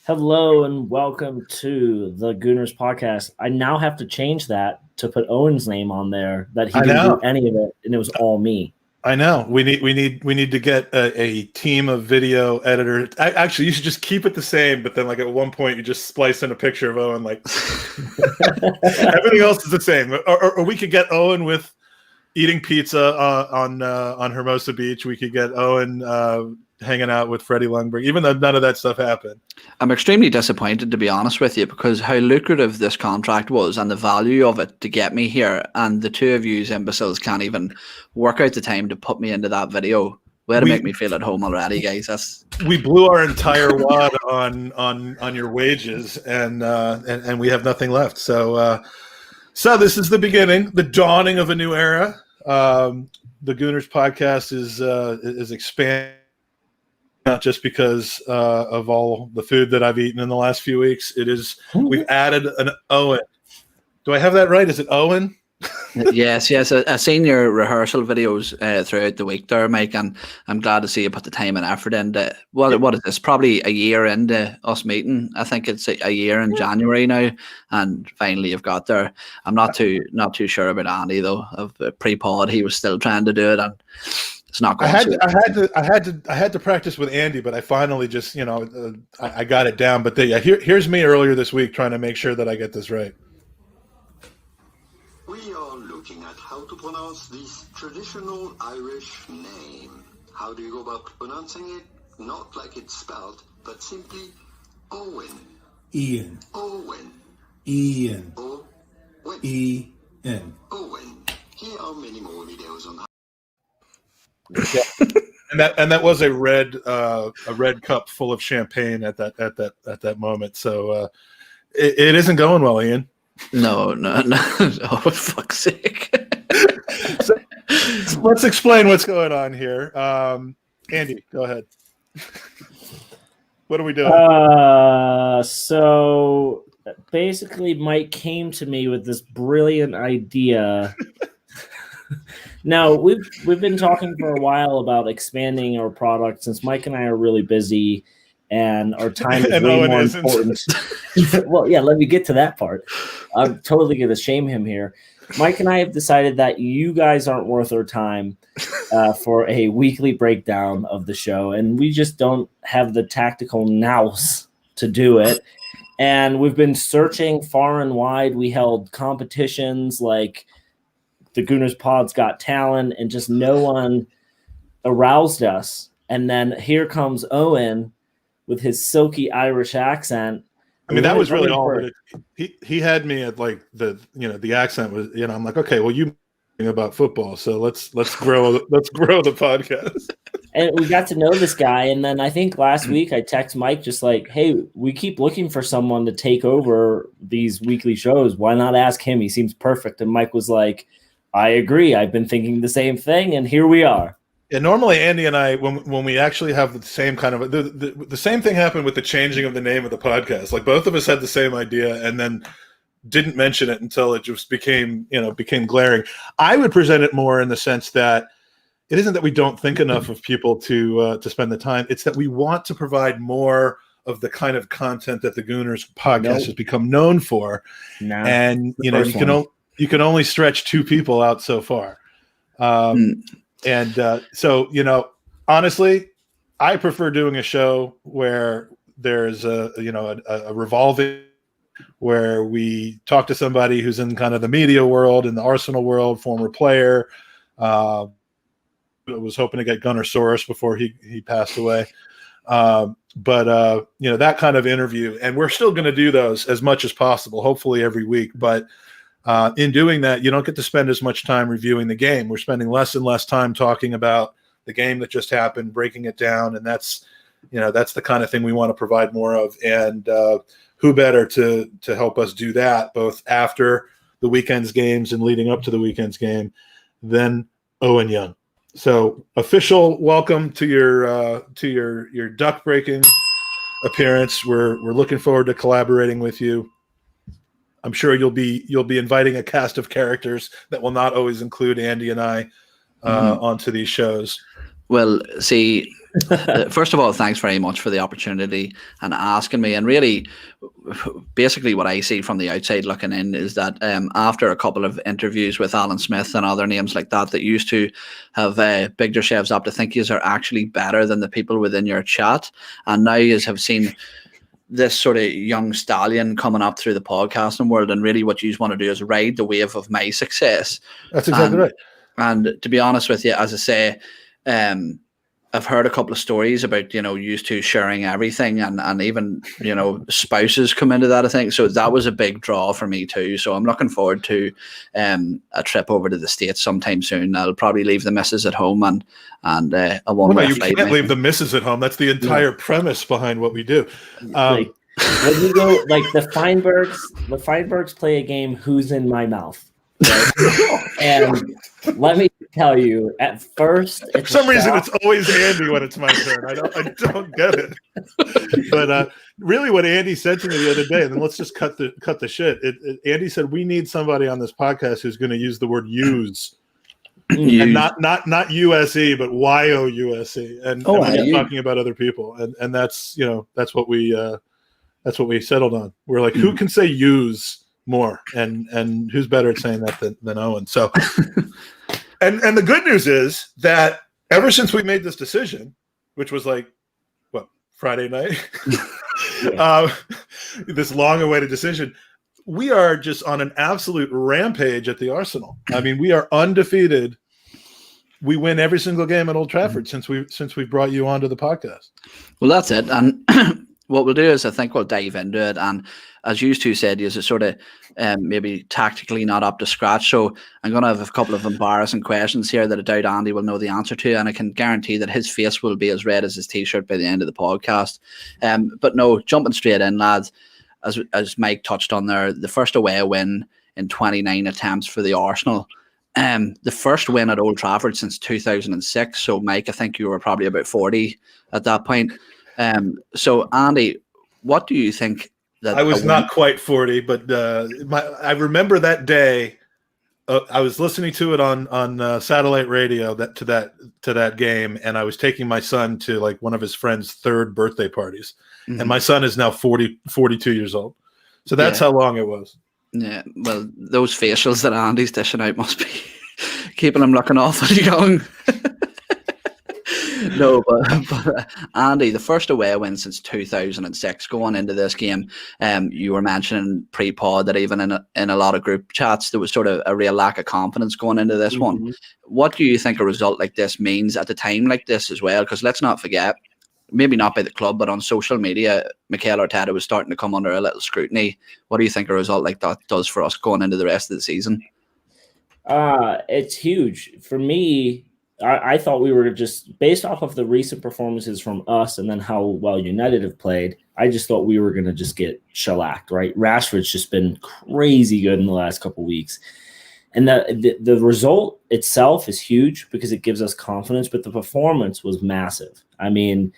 Hello and welcome to the Gooners podcast. I now have to change that to put Owen's name on there. That he didn't do any of it, and it was all me. I know. We need to get a team of video editors. Actually, you should just keep it the same, but then like at one point you just splice in a picture of Owen. Like everything else is the same. Or we could get Owen with eating pizza on Hermosa Beach. We could get Owen hanging out with Freddie Lundberg, even though none of that stuff happened. I'm extremely disappointed, to be honest with you, because how lucrative this contract was and the value of it to get me here, and the two of you imbeciles can't even work out the time to put me into that video. Way to make me feel at home already, guys. We blew our entire wad on your wages, and we have nothing left. So this is the beginning, the dawning of a new era. The Gooners podcast is expanding. Not just because of all the food that I've eaten in the last few weeks. We've added an Owen. Do I have that right? Is it Owen? Yes. I've seen your rehearsal videos throughout the week there, Mike, and I'm glad to see you put the time and effort into what is this? Probably a year into us meeting. I think it's a year in January now, and finally you've got there. I'm not too sure about Andy though. Of pre-pod, he was still trying to do it, and it's not going I had to practice with Andy, but I finally just I got it down. But here's me earlier this week trying to make sure that I get this right. We are looking at how to pronounce this traditional Irish name. How do you go about pronouncing it? Not like it's spelled, but simply Owen. Ian. Owen. Ian. Owen. E-N. Owen. Here are many more videos on how. Yeah. and that was a red cup full of champagne at that moment. So it isn't going well, Ian. No. Oh, for fuck's sake. So let's explain what's going on here. Andy, go ahead. What are we doing? So basically Mike came to me with this brilliant idea. Now, we've been talking for a while about expanding our product since Mike and I are really busy and our time is way more important. Well, yeah, let me get to that part. I'm totally going to shame him here. Mike and I have decided that you guys aren't worth our time for a weekly breakdown of the show, and we just don't have the tactical nous to do it. And we've been searching far and wide. We held competitions like the Gooners Pod's Got Talent, and just no one aroused us. And then here comes Owen with his silky Irish accent. I mean, that was really all. He had me at like the accent was, I'm like, okay, well, you about football, so let's grow the podcast. And we got to know this guy, and then I think last week I text Mike just like, hey, we keep looking for someone to take over these weekly shows. Why not ask him? He seems perfect. And Mike was like, I agree. I've been thinking the same thing, and here we are. Yeah, normally Andy and I, when we actually have the same kind of the same thing happened with the changing of the name of the podcast. Like both of us had the same idea, and then didn't mention it until it just became glaring. I would present it more in the sense that it isn't that we don't think enough of people to spend the time. It's that we want to provide more of the kind of content that the Gooners podcast has become known for, and you can only stretch two people out so far. So, honestly, I prefer doing a show where there's a revolving, where we talk to somebody who's in kind of the media world, in the Arsenal world, former player. I was hoping to get Gunnersaurus before he passed away. That kind of interview, and we're still going to do those as much as possible, hopefully every week. But in doing that, you don't get to spend as much time reviewing the game. We're spending less and less time talking about the game that just happened, breaking it down, and that's the kind of thing we want to provide more of. And who better to help us do that, both after the weekend's games and leading up to the weekend's game, than Eoin Young. So, official welcome to your duck breaking appearance. We're looking forward to collaborating with you. I'm sure you'll be inviting a cast of characters that will not always include Andy and I onto these shows. Well, see, First of all, thanks very much for the opportunity and asking me. And really, basically what I see from the outside looking in is that after a couple of interviews with Alan Smith and other names like that used to have bigged yourselves up to think yous are actually better than the people within your chat. And now yous have seen this sort of young stallion coming up through the podcasting world, and really what you want to do is ride the wave of my success. That's exactly right. And to be honest with you, as I say, I've heard a couple of stories about, used to sharing everything, and even, spouses come into that, I think. So that was a big draw for me too. So I'm looking forward to a trip over to the States sometime soon. I'll probably leave the missus at home and I won't. Well, no, you can't leave the missus at home. That's the entire premise behind what we do. Like, when you go, like the Feinbergs play a game, Who's in My Mouth? Right? And let me tell you, at first, for some reason, it's always Andy when it's my turn. I don't get it. But really, what Andy said to me the other day, and then let's just cut the shit. Andy said we need somebody on this podcast who's going to use the word use, and not USE, but YOUSE, and we're talking about other people, and that's that's what we settled on. We're like, who can say use more, and who's better at saying that than Owen? So. And the good news is that ever since we made this decision, which was like, Friday night, this long-awaited decision, we are just on an absolute rampage at the Arsenal. I mean, we are undefeated. We win every single game at Old Trafford since we brought you onto the podcast. Well, that's it. And what we'll do is I think we'll dive into it. And as you two said, is it sort of maybe tactically not up to scratch. So I'm going to have a couple of embarrassing questions here that I doubt Andy will know the answer to. And I can guarantee that his face will be as red as his T-shirt by the end of the podcast. But no, jumping straight in, lads, as Mike touched on there, the first away win in 29 attempts for the Arsenal. The first win at Old Trafford since 2006. So, Mike, I think you were probably about 40 at that point. So, Andy, what do you think? I was not quite 40, but I remember that day. I was listening to it on satellite radio to that game, and I was taking my son to like one of his friend's third birthday parties, and my son is now 42 years old. So that's how long it was. Yeah, well, those facials that Andy's dishing out must be keeping him looking awfully young. No, but Andy, the first away win since 2006. Going into this game, you were mentioning pre-pod that even in a lot of group chats there was sort of a real lack of confidence going into this one. What do you think a result like this means at a time like this as well? Because let's not forget, maybe not by the club, but on social media, Mikel Arteta was starting to come under a little scrutiny. What do you think a result like that does for us going into the rest of the season? It's huge. For me, I thought we were just, based off of the recent performances from us and then how well United have played, I just thought we were going to just get shellacked, right? Rashford's just been crazy good in the last couple of weeks. And the result itself is huge because it gives us confidence, but the performance was massive. I mean,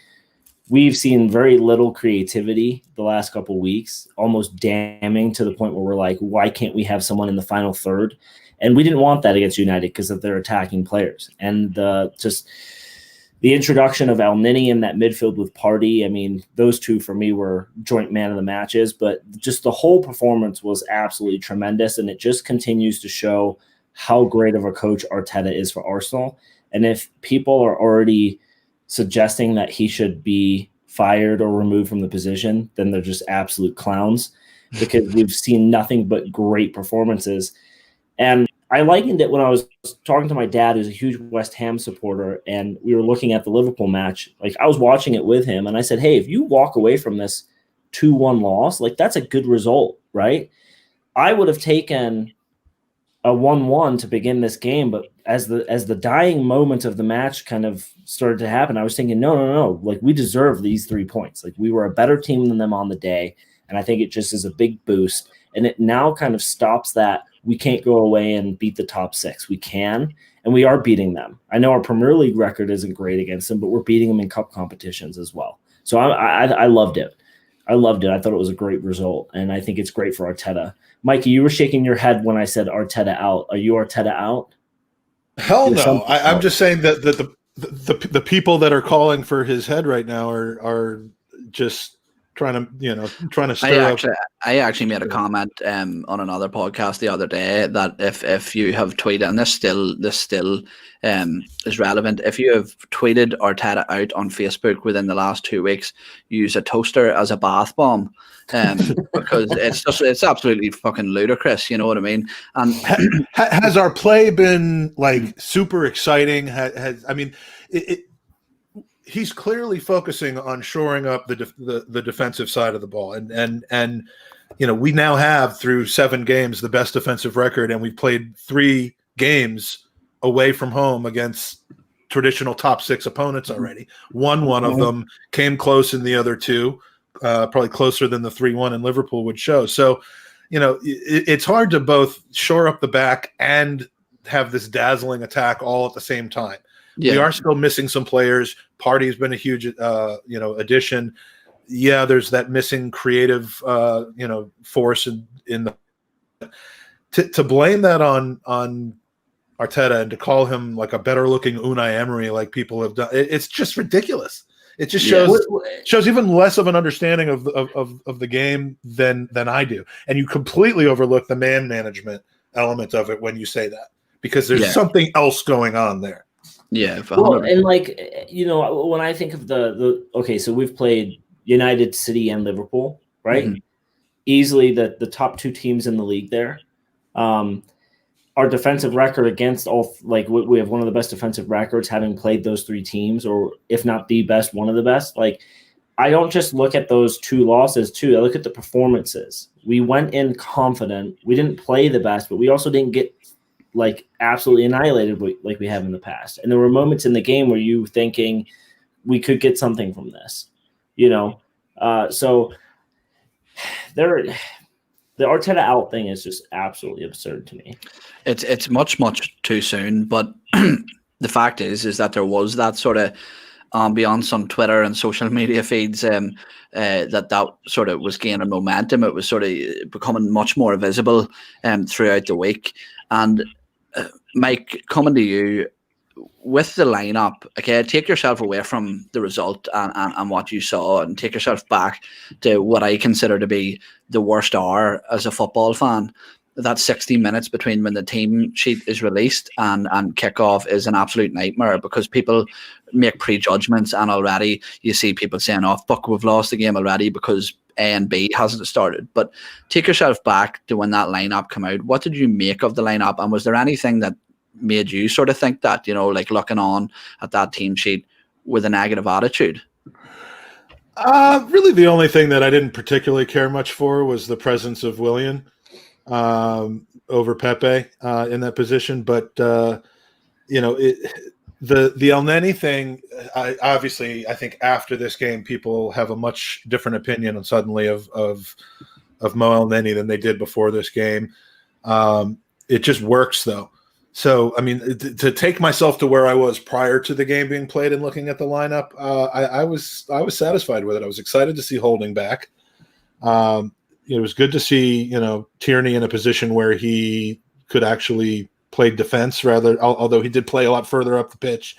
we've seen very little creativity the last couple of weeks, almost damning to the point where we're like, why can't we have someone in the final third? And we didn't want that against United because of their attacking players. And the introduction of El Nini in that midfield with Partey, I mean, those two for me were joint man of the matches. But just the whole performance was absolutely tremendous. And it just continues to show how great of a coach Arteta is for Arsenal. And if people are already suggesting that he should be fired or removed from the position, then they're just absolute clowns because we've seen nothing but great performances. And I likened it when I was talking to my dad, who's a huge West Ham supporter, and we were looking at the Liverpool match. Like, I was watching it with him, and I said, hey, if you walk away from this 2-1 loss, like, that's a good result, right? I would have taken a 1-1 to begin this game, but as the dying moments of the match kind of started to happen, I was thinking, no, like, we deserve these 3 points. Like, we were a better team than them on the day, and I think it just is a big boost, and it now kind of stops that. We can't go away and beat the top 6. We can, and we are beating them. I know our Premier League record isn't great against them, but we're beating them in cup competitions as well. So I loved it. I loved it. I thought it was a great result, and I think it's great for Arteta. Mikey, you were shaking your head when I said Arteta out. Are you Arteta out? Hell no. I'm just saying that the people that are calling for his head right now are just trying to stir up. I actually made a comment on another podcast the other day that if you have tweeted, and this still is relevant, if you have tweeted Arteta out on Facebook within the last 2 weeks, use a toaster as a bath bomb. Because it's absolutely fucking ludicrous, you know what I mean? And has our play been like super exciting? He's clearly focusing on shoring up the defensive side of the ball, and we now have through 7 games the best defensive record, and we've played 3 games away from home against traditional top 6 opponents already. One of them came close in the other 2. Probably closer than the 3-1 in Liverpool would show. So, it's hard to both shore up the back and have this dazzling attack all at the same time. Yeah. We are still missing some players. Partey's been a huge, addition. Yeah, there's that missing creative, force in the. To blame that on Arteta and to call him like a better looking Unai Emery, like people have done, it's just ridiculous. It just shows even less of an understanding of the game than I do, and you completely overlook the man management element of it when you say that, because there's something else going on there. Yeah, well, and when I think of the so we've played United, City, and Liverpool, right? Mm-hmm. Easily the top 2 teams in the league there. Our defensive record against we have one of the best defensive records having played those 3 teams, or if not the best, one of the best. Like, I don't just look at those 2 losses too. I look at the performances. We went in confident. We didn't play the best, but we also didn't get absolutely annihilated like we have in the past. And there were moments in the game where you thinking we could get something from this, so the Arteta out thing is just absolutely absurd to me. It's much too soon, but the fact is that there was that sort of ambiance on Twitter and social media feeds that sort of was gaining momentum. It was sort of becoming much more visible throughout the week. And Mike, coming to you with the lineup, okay, take yourself away from the result and what you saw, and take yourself back to what I consider to be the worst hour as a football fan. That 60 minutes between when the team sheet is released and kickoff is an absolute nightmare, because people make prejudgments, and already you see people saying, "Oh, fuck, we've lost the game already because A and B hasn't started." But take yourself back to when that lineup came out. What did you make of the lineup, and was there anything that made you sort of think that, looking on at that team sheet with a negative attitude? Really the only thing that I didn't particularly care much for was the presence of Willian over Pepe in that position. But the El Neni thing, I think after this game people have a much different opinion suddenly of Mo El Neni than they did before this game. It just works though. So, I mean, to take myself to where I was prior to the game being played and looking at the lineup, I was satisfied with it. I was excited to see Holding back. It was good to see, Tierney in a position where he could actually play defense although he did play a lot further up the pitch.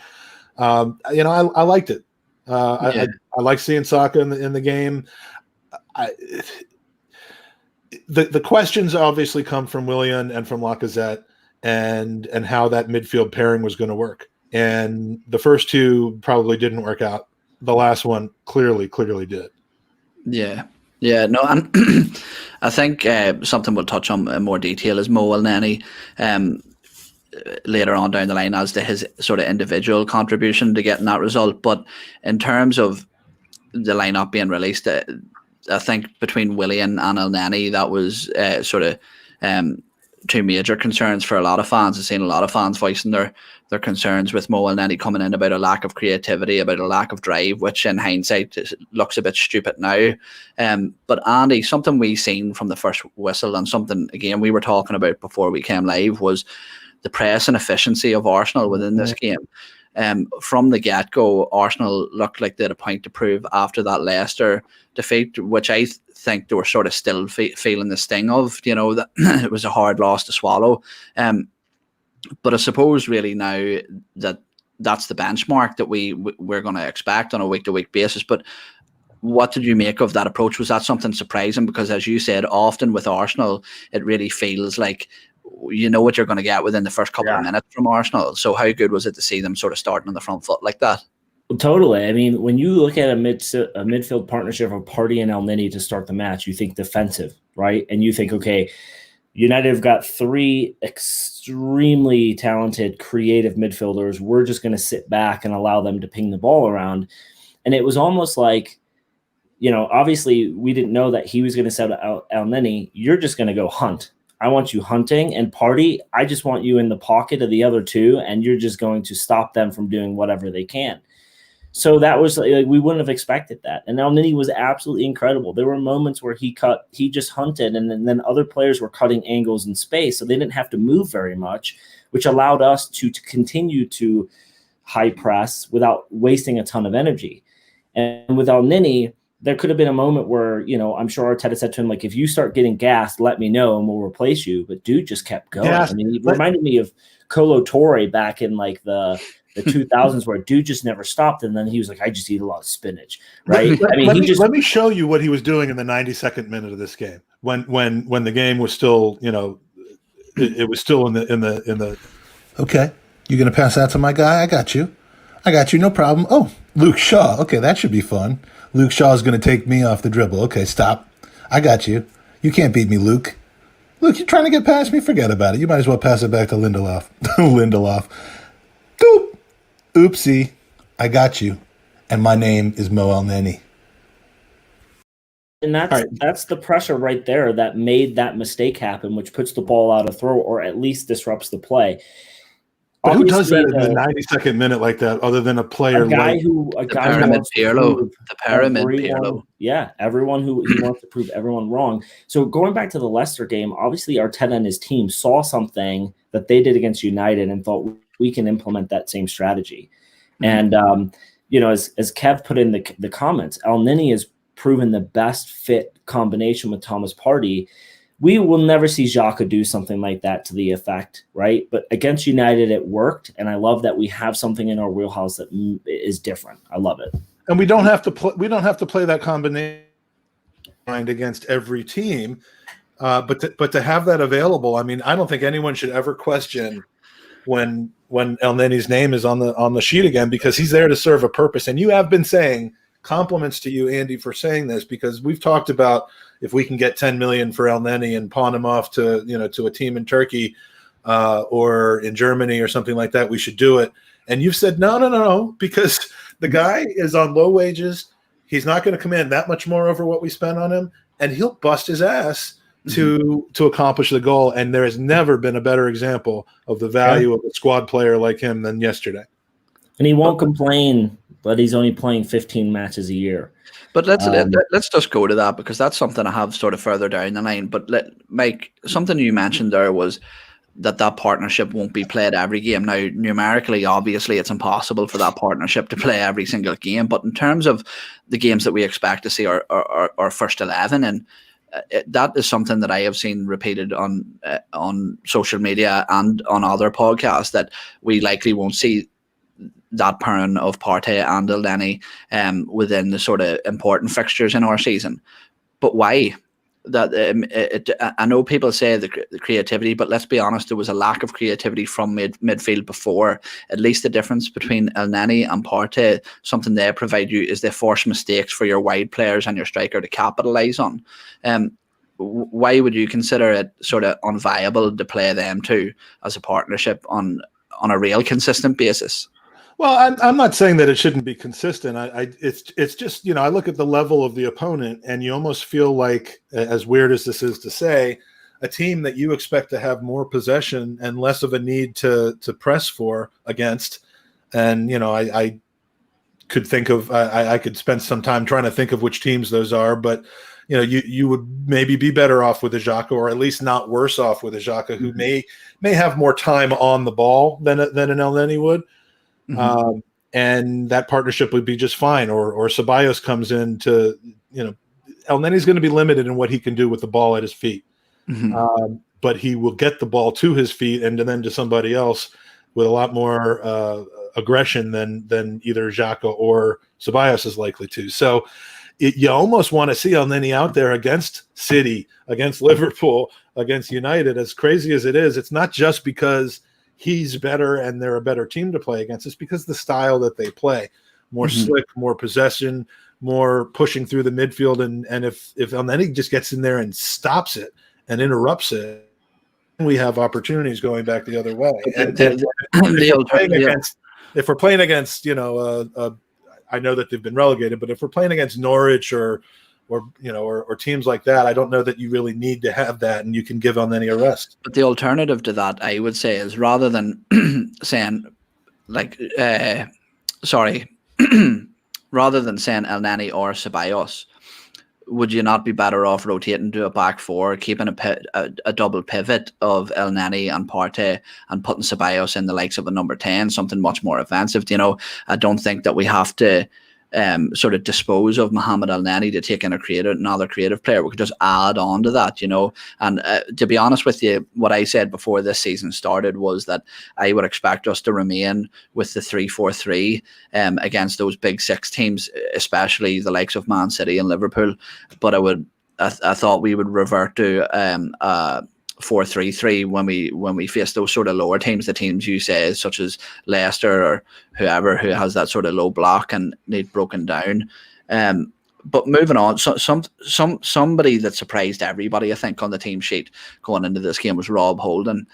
I liked it. I like seeing Saka in the game. The questions obviously come from Willian and from Lacazette, and how that midfield pairing was going to work. And the first 2 probably didn't work out. The last one clearly did. Yeah, no, and I think something we'll touch on in more detail is Mo El Neni later on down the line as to his sort of individual contribution to getting that result. But in terms of the lineup being released, I think between Willian and El Neni, that was sort of 2 major concerns for a lot of fans. I've seen a lot of fans voicing their concerns with Mo El Neni coming in about a lack of creativity, about a lack of drive, which in hindsight looks a bit stupid now. But Andy, something we seen from the first whistle, and something again we were talking about before we came live, was the press and efficiency of Arsenal within this game. From the get-go, Arsenal looked like they had a point to prove after that Leicester defeat, which I think they were sort of still feeling the sting of, that it was a hard loss to swallow. But I suppose really now that that's the benchmark that we're going to expect on a week-to-week basis. But what did you make of that approach? Was that something surprising? Because as you said, often with Arsenal, it really feels like you know what you're going to get within the first couple of minutes from Arsenal. So how good was it to see them sort of starting on the front foot like that? Totally. I mean, when you look at a midfield partnership of Partey and Elneny to start the match, you think defensive, right? And you think, okay, United have got 3 extremely talented, creative midfielders. We're just going to sit back and allow them to ping the ball around. And it was almost like, you know, obviously we didn't know that he was going to set out Elneny. You're just going to go hunt. I want you hunting, and Partey, I just want you in the pocket of the other 2, and you're just going to stop them from doing whatever they can. So that was like, we wouldn't have expected that. And Elneny was absolutely incredible. There were moments where he just hunted, and then other players were cutting angles in space, so they didn't have to move very much, which allowed us to continue to high press without wasting a ton of energy. And with Elneny, there could have been a moment where, you know, I'm sure Arteta said to him, like, if you start getting gassed, let me know and we'll replace you. But dude just kept going. I mean, he reminded me of Kolo Touré back in like the 2000s, where dude just never stopped, and then he was like, I just eat a lot of spinach, right? Let me show you what he was doing in the 92nd minute of this game when the game was still, you know, it was still in the. Okay, you gonna pass that to my guy? I got you, no problem. Oh, Luke Shaw. Okay, that should be fun. Luke Shaw is gonna take me off the dribble. Okay, stop. I got you. You can't beat me, Luke. Luke, you're trying to get past me? Forget about it. You might as well pass it back to Lindelof. Lindelof. Doop. Oopsie. I got you. And my name is Mo Elneny. And that's the pressure right there that made that mistake happen, which puts the ball out of throw or at least disrupts the play. But who does that in the 92nd minute like that, other than a player the like Pyramid Pirlo? The Pyramid Pirlo. Yeah, everyone who he wants to prove everyone wrong. So going back to the Leicester game, obviously Arteta and his team saw something that they did against United and thought we can implement that same strategy. Mm-hmm. And you know, as Kev put in the comments, Elneny has proven the best fit combination with Thomas Partey. We will never see Xhaka do something like that to the effect, right? But against United, it worked, and I love that we have something in our wheelhouse that is different. I love it. And we don't have to play that combination against every team, but to have that available. I mean, I don't think anyone should ever question when Elneny's name is on the sheet again, because he's there to serve a purpose. And you have been saying, compliments to you, Andy, for saying this, because we've talked about if we can get 10 million for Elneny and pawn him off to a team in Turkey or in Germany or something like that, we should do it. And you've said no, because the guy is on low wages. He's not going to command that much more over what we spend on him, and he'll bust his ass to accomplish the goal. And there has never been a better example of the value of a squad player like him than yesterday. And he won't complain, but he's only playing 15 matches a year. But let's just go to that, because that's something I have sort of further down the line. But Mike, something you mentioned there was that partnership won't be played every game. Now, numerically, obviously, it's impossible for that partnership to play every single game. But in terms of the games that we expect to see our first 11, and that is something that I have seen repeated on social media and on other podcasts, that we likely won't see that pairing of Partey and Elneny within the sort of important fixtures in our season. But why? I know people say the creativity, but let's be honest, there was a lack of creativity from midfield before. At least the difference between Elneny and Partey, something they provide you, is they force mistakes for your wide players and your striker to capitalise on. Why would you consider it sort of unviable to play them two as a partnership on a real consistent basis? Well, I'm not saying that it shouldn't be consistent. It's just, I look at the level of the opponent, and you almost feel like, as weird as this is to say, a team that you expect to have more possession and less of a need to press for against. And I could think of I could spend some time trying to think of which teams those are, but you would maybe be better off with a Xhaka, or at least not worse off with a Xhaka, who may have more time on the ball than an Elneny would. Mm-hmm. And that partnership would be just fine. Or Ceballos comes in to, Elneny's going to be limited in what he can do with the ball at his feet. Mm-hmm. But he will get the ball to his feet and then to somebody else with a lot more aggression than either Xhaka or Ceballos is likely to. So you almost want to see Elneny out there against City, against Liverpool, against United. As crazy as it is, it's not just because he's better and they're a better team to play against. It's because the style that they play, more slick, more possession, more pushing through the midfield. And if Elneny just gets in there and stops it and interrupts it, we have opportunities going back the other way. And if we're playing against, I know that they've been relegated, but if we're playing against Norwich or teams like that, I don't know that you really need to have that, and you can give Elneny a rest. But the alternative to that, I would say, is rather than saying rather than saying Elneny or Ceballos, would you not be better off rotating to a back four, keeping a double pivot of Elneny and Partey, and putting Ceballos in the likes of a number 10, something much more offensive? I don't think that we have to sort of dispose of Mohamed Elneny to take in another creative player. We could just add on to that, And to be honest with you, what I said before this season started was that I would expect us to remain with the 3-4-3 against those big six teams, especially the likes of Man City and Liverpool. But I thought we would revert to 4-3-3 when we face those sort of lower teams, the teams you say, such as Leicester or whoever who has that sort of low block and need broken down. But moving on, somebody that surprised everybody, I think, on the team sheet going into this game was Rob Holding.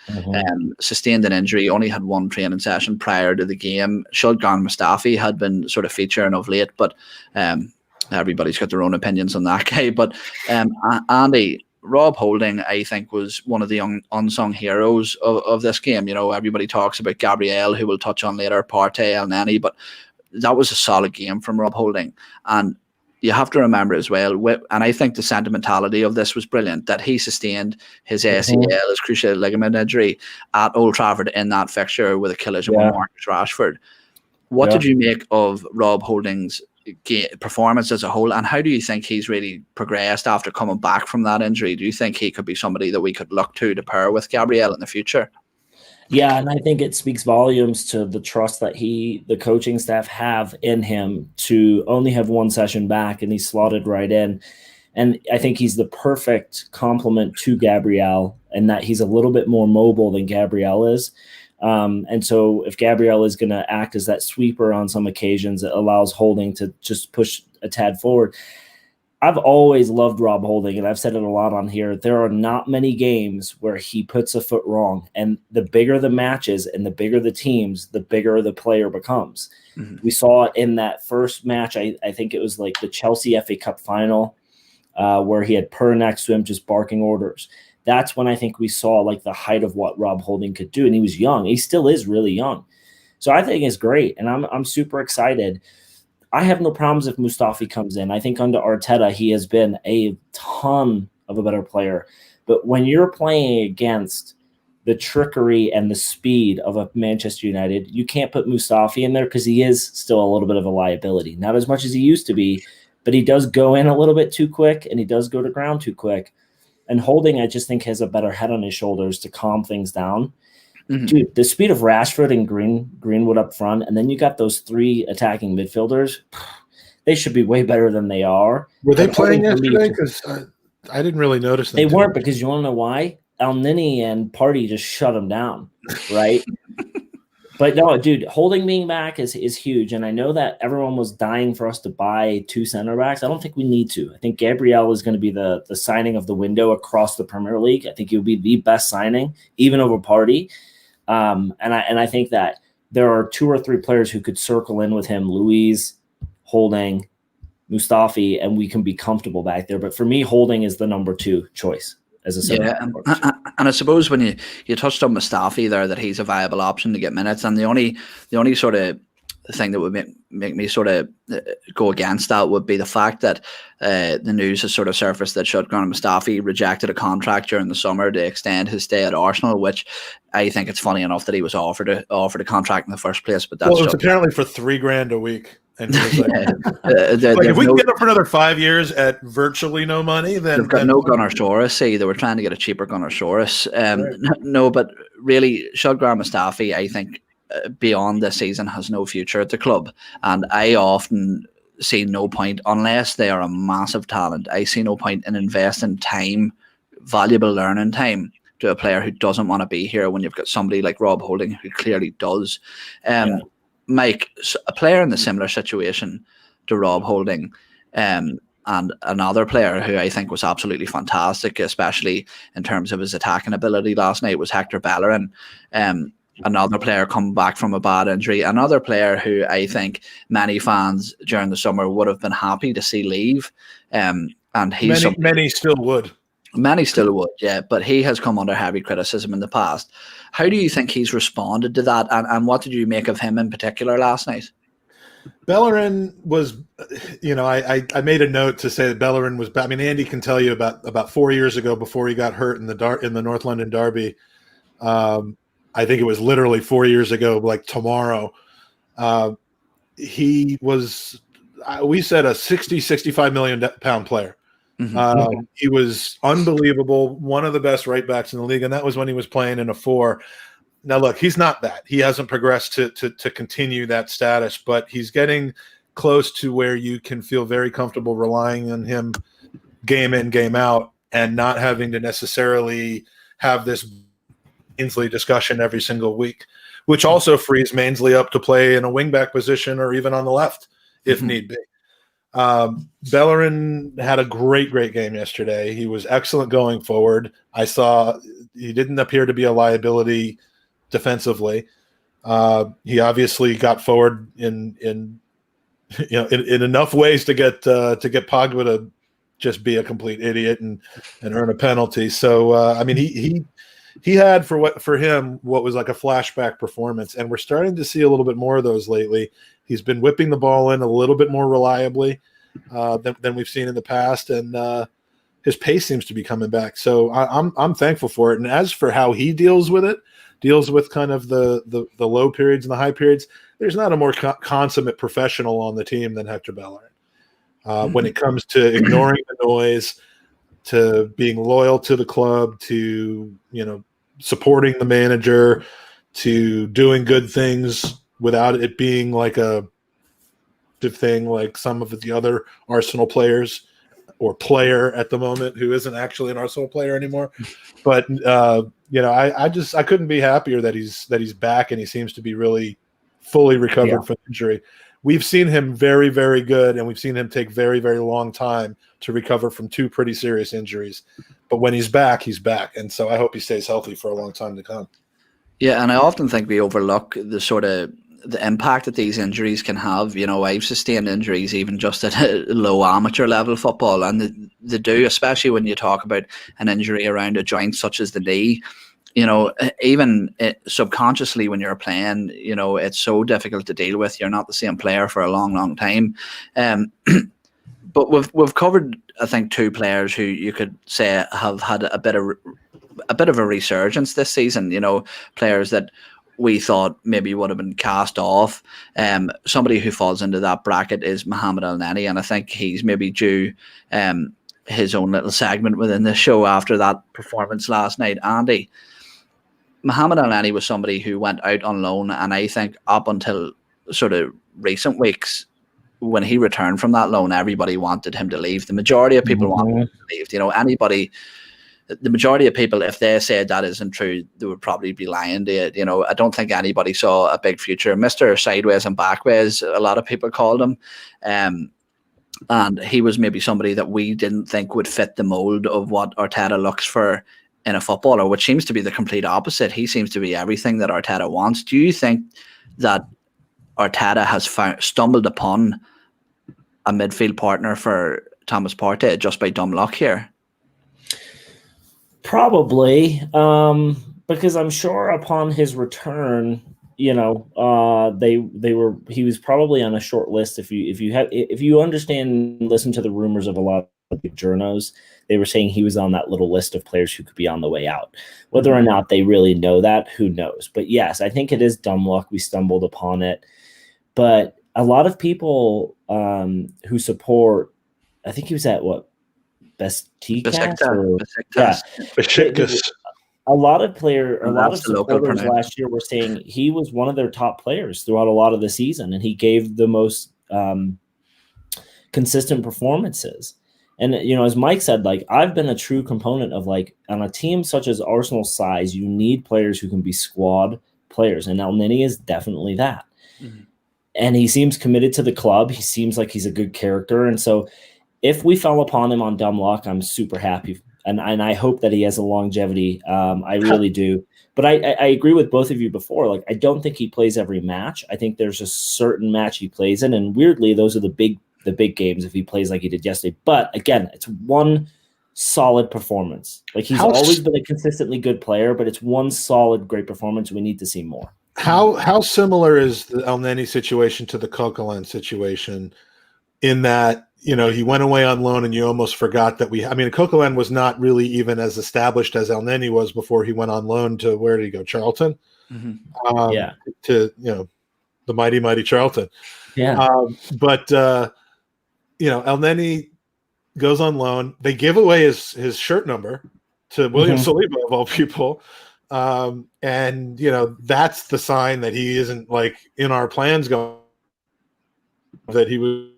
Sustained an injury, only had one training session prior to the game. Shulgan Mustafi had been sort of featuring of late, but everybody's got their own opinions on that guy. But Andy, Rob Holding, I think, was one of the unsung heroes of this game. Everybody talks about Gabriel, who we'll touch on later, Partey, Elneny, but that was a solid game from Rob Holding. And you have to remember as well, and I think the sentimentality of this was brilliant, that he sustained his ACL, his cruciate ligament injury, at Old Trafford in that fixture with a collision with Marcus Rashford. What did you make of Rob Holding's performance as a whole, and how do you think he's really progressed after coming back from that injury? Do you think he could be somebody that we could look to pair with Gabriel in the future? Yeah, and I think it speaks volumes to the trust that the coaching staff have in him to only have one session back, and he's slotted right in. And I think he's the perfect complement to Gabriel, and that he's a little bit more mobile than Gabriel is. And so if Gabriel is going to act as that sweeper on some occasions, it allows Holding to just push a tad forward. I've always loved Rob Holding, and I've said it a lot on here. There are not many games where he puts a foot wrong. And the bigger the matches and the bigger the teams, the bigger the player becomes. We saw it in that first match. I think it was like the Chelsea FA Cup final where he had Per next to him just barking orders. That's when I think we saw like the height of what Rob Holding could do. And he was young. He still is really young. So I think it's great. And I'm super excited. I have no problems if Mustafi comes in. I think under Arteta, he has been a ton of a better player. But when you're playing against the trickery and the speed of a Manchester United, you can't put Mustafi in there because he is still a little bit of a liability. Not as much as he used to be, but he does go in a little bit too quick, and he does go to ground too quick. And Holding, I just think, has a better head on his shoulders to calm things down. Dude, the speed of Rashford and Greenwood up front, and then you got those three attacking midfielders. They should be way better than they are. Were they playing yesterday? Because I didn't really notice them. They weren't, because you want to know why? Elneny and Partey just shut them down, right? But no, dude, Holding being back is huge. And I know that everyone was dying for us to buy two center backs. I don't think we need to. I think Gabriel is going to be the signing of the window across the Premier League. I think he'll be the best signing, even over Partey. And I think that there are two or three players who could circle in with him, Luiz, Holding, Mustafi, and we can be comfortable back there. But for me, Holding is the number two choice as a center. Yeah, and I suppose when you touched on Mustafi there, that he's a viable option to get minutes, and the only sort of thing that would make me sort of go against that would be the fact that the news has sort of surfaced that Shulgan Mustafi rejected a contract during the summer to extend his stay at Arsenal, which I think it's funny enough that he was offered a contract in the first place. But that's it's apparently for $3,000 a week. And he was like, if we can get it for another 5 years at virtually no money, then they've got no Gunnersaurus. See, they were trying to get a cheaper Gunnersaurus. Right. No, but really, Shulgan Mustafi, I think, beyond this season has no future at the club. And I often see no point, unless they are a massive talent, I see no point in investing time, valuable learning time, to a player who doesn't want to be here when you've got somebody like Rob Holding who clearly does. Mike, a player in the similar situation to Rob Holding, and another player who I think was absolutely fantastic, especially in terms of his attacking ability last night, was Hector Bellerin. Another player coming back from a bad injury, another player who I think many fans during the summer would have been happy to see leave. And he's many still would. Many still would, yeah, but he has come under heavy criticism in the past. How do you think he's responded to that, and what did you make of him in particular last night? Bellerin was, I made a note to say that Bellerin was. I mean, Andy can tell you about 4 years ago, before he got hurt in the North London derby. I think it was literally 4 years ago, like tomorrow. He was, we said, a 65 million pound player. Mm-hmm. He was unbelievable, one of the best right backs in the league, and that was when he was playing in a 4. Now, look, he's not that. He hasn't progressed to continue that status, but he's getting close to where you can feel very comfortable relying on him game in, game out, and not having to necessarily have this Ainsley discussion every single week, which also frees Mainsley up to play in a wingback position or even on the left if need be. Bellerin had a great game yesterday. He was excellent going forward. I saw he didn't appear to be a liability defensively. He obviously got forward in enough ways to get Pogba to just be a complete idiot and earn a penalty. So I mean, he had for him what was like a flashback performance, and we're starting to see a little bit more of those lately. He's been whipping the ball in a little bit more reliably than we've seen in the past, and his pace seems to be coming back. So I'm thankful for it. And as for how he deals with kind of the low periods and the high periods, there's not a more consummate professional on the team than Hector Bellerin. When it comes to ignoring the noise, to being loyal to the club, to supporting the manager, to doing good things without it being like a thing like some of the other Arsenal players or player at the moment who isn't actually an Arsenal player anymore. But I couldn't be happier that he's back, and he seems to be really fully recovered from injury. We've seen him very, very good, and we've seen him take very, very long time to recover from 2 pretty serious injuries. But when he's back, he's back. And so I hope he stays healthy for a long time to come. Yeah, and I often think we overlook the impact that these injuries can have. I've sustained injuries even just at a low amateur level football, and they do, especially when you talk about an injury around a joint such as the knee. Even subconsciously when you're playing, it's so difficult to deal with. You're not the same player for a long, long time. But we've covered, I think, 2 players who you could say have had a bit of a resurgence this season. Players that we thought maybe would have been cast off. Somebody who falls into that bracket is Mohamed El-Neni, and I think he's maybe due his own little segment within the show after that performance last night. Andy, Mohamed El-Neni was somebody who went out on loan, and I think up until sort of recent weeks, when he returned from that loan, everybody wanted him to leave. The majority of people wanted him to leave. The majority of people, if they said that isn't true, they would probably be lying to you. I don't think anybody saw a big future. Mr. Sideways and Backways, a lot of people called him. And he was maybe somebody that we didn't think would fit the mold of what Arteta looks for in a footballer, which seems to be the complete opposite. He seems to be everything that Arteta wants. Do you think that Arteta has stumbled upon a midfield partner for Thomas Partey just by dumb luck here? Probably, because I'm sure upon his return, he was probably on a short list. If you understand and listen to the rumors of a lot of the journos, they were saying he was on that little list of players who could be on the way out. Whether or not they really know that, who knows? But yes, I think it is dumb luck. We stumbled upon it, but a lot of people who support, I think he was at what? Besiktas. a lot of And supporters that's the local pronoun. last year were saying he was one of their top players throughout a lot of the season, and he gave the most consistent performances. And as Mike said, like, I've been a true component of, like, on a team such as Arsenal's size, you need players who can be squad players, and Elneny is definitely that. Mm-hmm. And he seems committed to the club. He seems like he's a good character, and so if we fell upon him on dumb luck, I'm super happy, and I hope that he has a longevity. I really do. But I agree with both of you before. Like, I don't think he plays every match. I think there's a certain match he plays in, and weirdly, those are the big games if he plays like he did yesterday. But again, it's one solid performance. Like, he's always been a consistently good player, but it's one solid great performance. We need to see more. How similar is the Elneny situation to the Coquelin situation in that, he went away on loan and you almost forgot that Coquelin was not really even as established as Elneny was before he went on loan to, where did he go? Charlton? Mm-hmm. To, the mighty Charlton. Yeah. But Elneny goes on loan. They give away his shirt number to William Saliba, of all people. And that's the sign that he isn't, like, in our plans going, that he was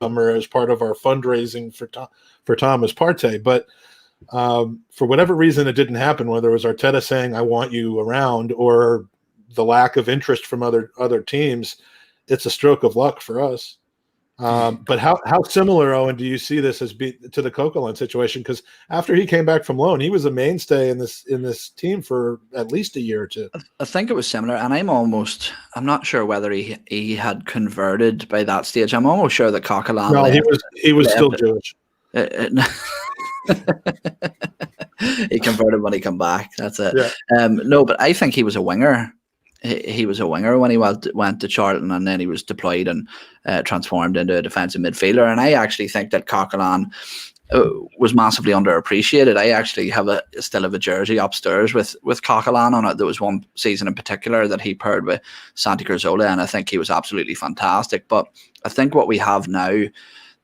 summer as part of our fundraising for Thomas Partey. But for whatever reason, it didn't happen, whether it was Arteta saying, I want you around, or the lack of interest from other teams. It's a stroke of luck for us. But how similar, Owen, do you see this as to the Coquelin situation? Because after he came back from loan, he was a mainstay in this team for at least a year or two. I think it was similar, and I'm not sure whether he had converted by that stage. I'm almost sure that Coquelin. No, he was still Jewish. He converted when he came back. That's it. Yeah. No, but I think he was a winger. He was a winger when he went to Charlton, and then he was deployed and transformed into a defensive midfielder. And I actually think that Coquelin was massively underappreciated. I actually still have a jersey upstairs with Coquelin on it. There was one season in particular that he paired with Santi Cazorla, and I think he was absolutely fantastic. But I think what we have now,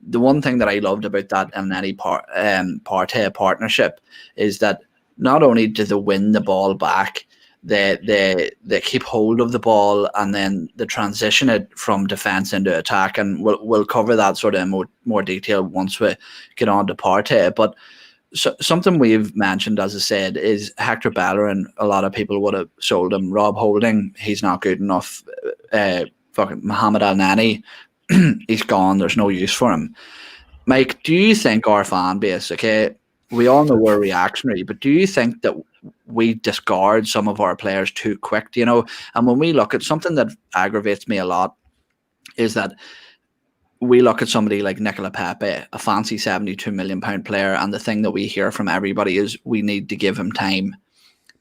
the one thing that I loved about that Elneny Partey partnership is that not only do they win the ball back, they keep hold of the ball, and then they transition it from defence into attack, and we'll cover that sort of in more detail once we get on to Partey. But something we've mentioned, as I said, is Hector Bellerin. A lot of people would have sold him. Rob Holding, he's not good enough. Fucking Mohamed Elneny, he's gone. There's no use for him. Mike, do you think our fan base, okay, we all know we're reactionary, but do you think that we discard some of our players too quick, And when we look at something that aggravates me a lot is that we look at somebody like Nicola Pepe, a fancy £72 million player, and the thing that we hear from everybody is we need to give him time.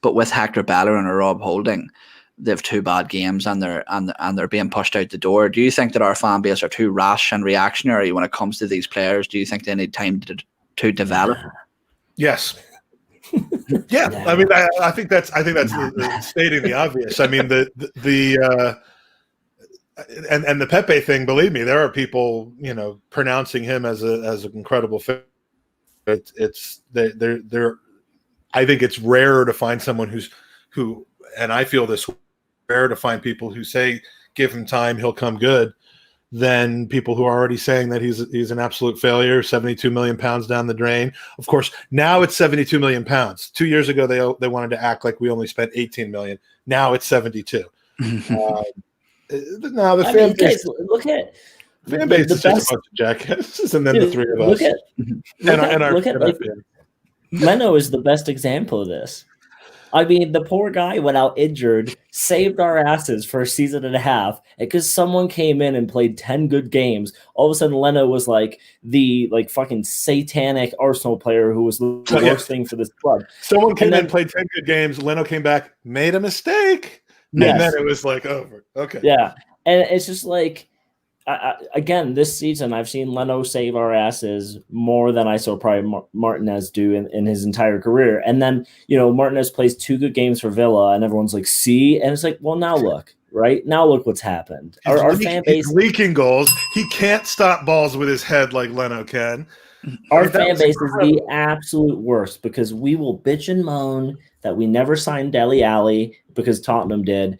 But with Hector Bellerin or Rob Holding, they have 2 bad games and they're being pushed out the door. Do you think that our fan base are too rash and reactionary when it comes to these players? Do you think they need time to develop? Yes. Yeah, I mean, I think that's stating the obvious. I mean, the Pepe thing. Believe me, there are people pronouncing him as an incredible fit. They're. I think it's rarer to find someone who, and I feel this, rare to find people who say give him time, he'll come good, than people who are already saying that he's an absolute failure, £72 million down the drain. Of course, now it's £72 million. 2 years ago, they wanted to act like we only spent $18 million. Now it's 72. Now the fan base. Look at fan base is just a bunch of jackasses, and then the three of us. Look at Leno is the best example of this. I mean, the poor guy went out injured, saved our asses for a season and a half, because someone came in and played 10 good games. All of a sudden, Leno was like the fucking satanic Arsenal player who was the worst thing for this club. Someone came in, played 10 good games. Leno came back, made a mistake, and then it was like over. Okay. Yeah, and it's just like, again, this season, I've seen Leno save our asses more than I saw probably Martinez do in his entire career. And then, Martinez plays 2 good games for Villa, and everyone's like, see? And it's like, well, now look, right? Now look what's happened. Our fan base... He's leaking goals. He can't stop balls with his head like Leno can. Our fan base is the absolute worst, because we will bitch and moan that we never signed Dele Alli because Tottenham did.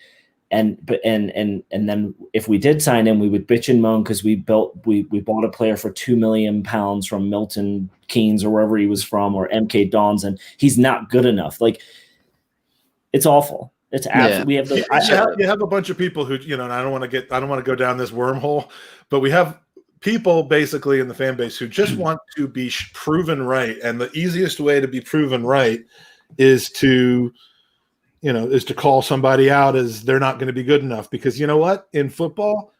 And then if we did sign him, we would bitch and moan because we bought a player for £2 million from Milton Keynes or wherever he was from, or MK Dons, and he's not good enough. Like, it's awful. It's absolutely. Yeah. We have You have a bunch of people who, and I don't want to go down this wormhole, but we have people basically in the fan base who just want to be proven right, and the easiest way to be proven right is to call somebody out as they're not going to be good enough, because you know what? In football,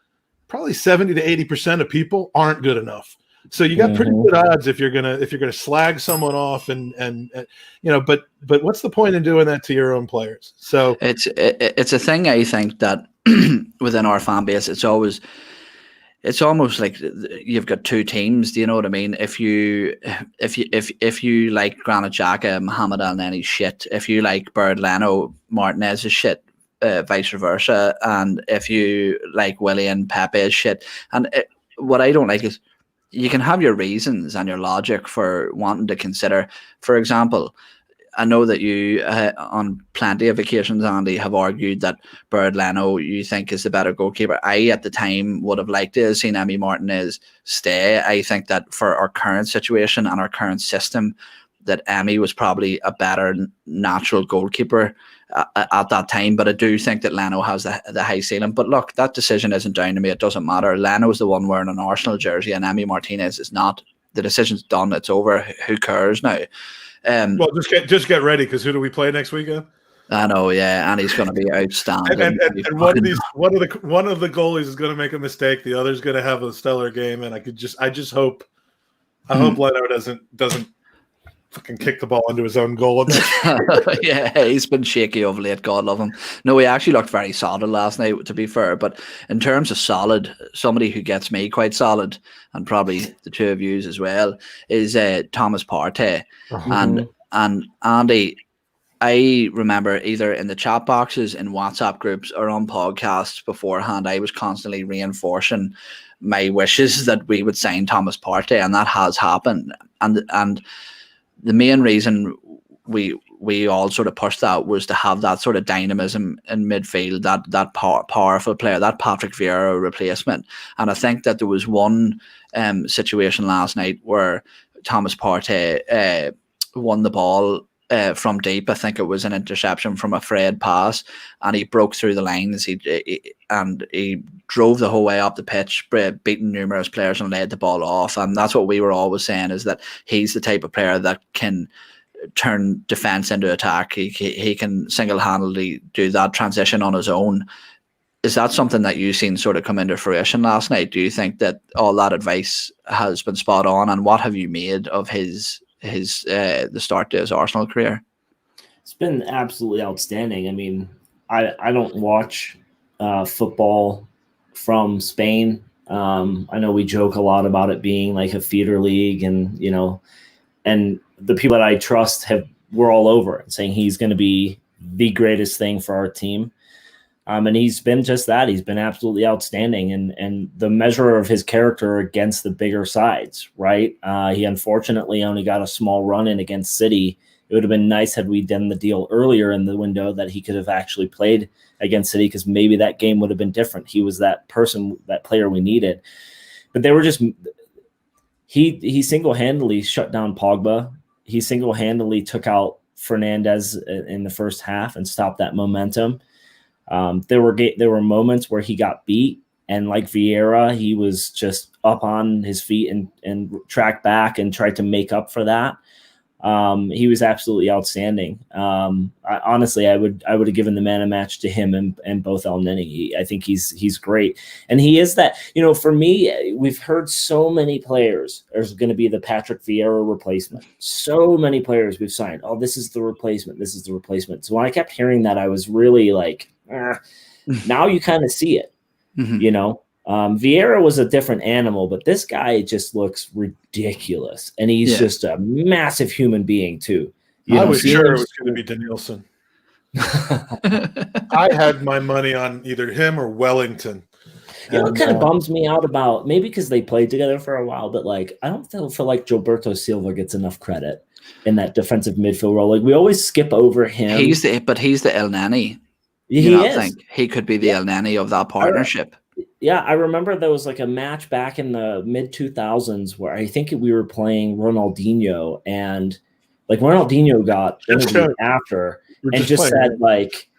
probably 70 to 80% of people aren't good enough. So you got pretty good odds if you're gonna slag someone off and but what's the point in doing that to your own players? So it's a thing, I think, that within our fan base, it's almost like you've got two teams. Do you know what I mean? If you like Granit Xhaka, Mohamed Elneny's shit. If you like Bird Leno, Martinez's shit. Vice versa. And if you like Willian, Pepe's shit. And what I don't like is you can have your reasons and your logic for wanting to consider. For example, I know that you, on plenty of occasions, Andy, have argued that Bird Leno you think is the better goalkeeper. I, at the time, would have liked to have seen Emi Martinez stay. I think that for our current situation and our current system, that Emi was probably a better natural goalkeeper at that time. But I do think that Leno has the high ceiling. But look, that decision isn't down to me. It doesn't matter. Leno's the one wearing an Arsenal jersey, and Emi Martinez is not. The decision's done. It's over. Who cares now? Well, just get ready, because who do we play next weekend? I know, yeah, and he's going to be outstanding. And one of the goalies is going to make a mistake. The other's going to have a stellar game, and I just hope Leno doesn't fucking kick the ball into his own goal. Yeah, he's been shaky of late. God love him. No, he actually looked very solid last night, to be fair. But in terms of solid, somebody who gets me quite solid, and probably the two of you as well, is Thomas Partey. And Andy, I remember either in the chat boxes, in WhatsApp groups, or on podcasts beforehand, I was constantly reinforcing my wishes that we would sign Thomas Partey, and that has happened. And the main reason we all sort of pushed that was to have that sort of dynamism in midfield, that powerful player, that Patrick Vieira replacement. And I think that there was one situation last night where Thomas Partey won the ball from deep. I think it was an interception from a Fred pass, and he broke through the lines. He drove the whole way up the pitch, beating numerous players, and led the ball off. And that's what we were always saying, is that he's the type of player that can turn defense into attack. He can single-handedly do that transition on his own. Is that something that you've seen sort of come into fruition last night? Do you think that all that advice has been spot on? And what have you made of the start to his Arsenal career? It's been absolutely outstanding. I mean, I don't watch football from Spain. I know we joke a lot about it being like a feeder league, and and the people that I trust were all over it, saying he's going to be the greatest thing for our team. And he's been just that. He's been absolutely outstanding, and the measure of his character against the bigger sides, right? He unfortunately only got a small run in against City. It would have been nice had we done the deal earlier in the window that he could have actually played against City, because maybe that game would have been different. He was that player we needed. But they were just he single-handedly shut down Pogba. He single-handedly took out Fernandez in the first half and stopped that momentum. There were moments where he got beat, and like Vieira, he was just up on his feet and tracked back and tried to make up for that. He was absolutely outstanding. Honestly, I would have given the man a match to him and both Elneny. I think he's great, and he is that. For me, we've heard so many players there's going to be the Patrick Vieira replacement. So many players we've signed. Oh, this is the replacement. This is the replacement. So when I kept hearing that, I was really like, now you kind of see it. Vieira was a different animal, but this guy just looks ridiculous, and he's just a massive human being too. I was sure it was going to be Danielson. I had my money on either him or Wellington. You know what And, kind of bums me out about, maybe because they played together for a while, but like I don't feel like Gilberto Silva gets enough credit in that defensive midfield role. Like we always skip over him. He's the El Nani. He is. Think he could be the El Nani of that partnership. I remember there was like a match back in the mid 2000s where I think we were playing Ronaldinho, and like Ronaldinho got interviewed after and just said like,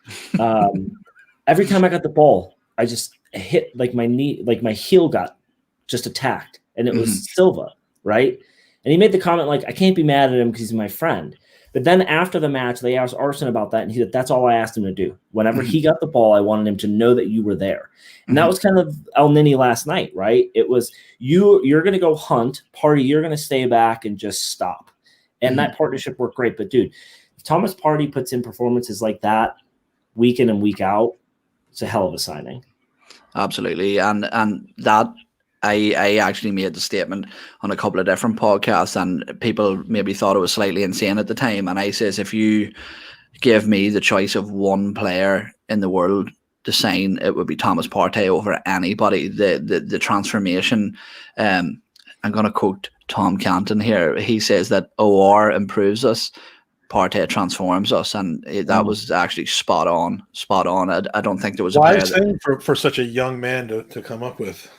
every time I got the ball, I just hit like my knee, like my heel got just attacked, and it was Silva, right? And he made the comment like, I can't be mad at him because he's my friend. But then after the match, they asked Arsene about that, and he said, that's all I asked him to do. Whenever he got the ball, I wanted him to know that you were there. And that was kind of El Nini last night, right? It was you're going to go hunt, Party, you're going to stay back and just stop. And that partnership worked great. But, dude, if Thomas Partey puts in performances like that week in and week out, it's a hell of a signing. Absolutely. And that I actually made the statement on a couple of different podcasts, and people maybe thought it was slightly insane at the time. And I says, if you give me the choice of one player in the world to sign, it would be Thomas Partey over anybody. The transformation. I'm going to quote Tom Canton here. He says that OR improves us, Partey transforms us, and that was actually spot on. I don't think there was a wise thing for such a young man to come up with.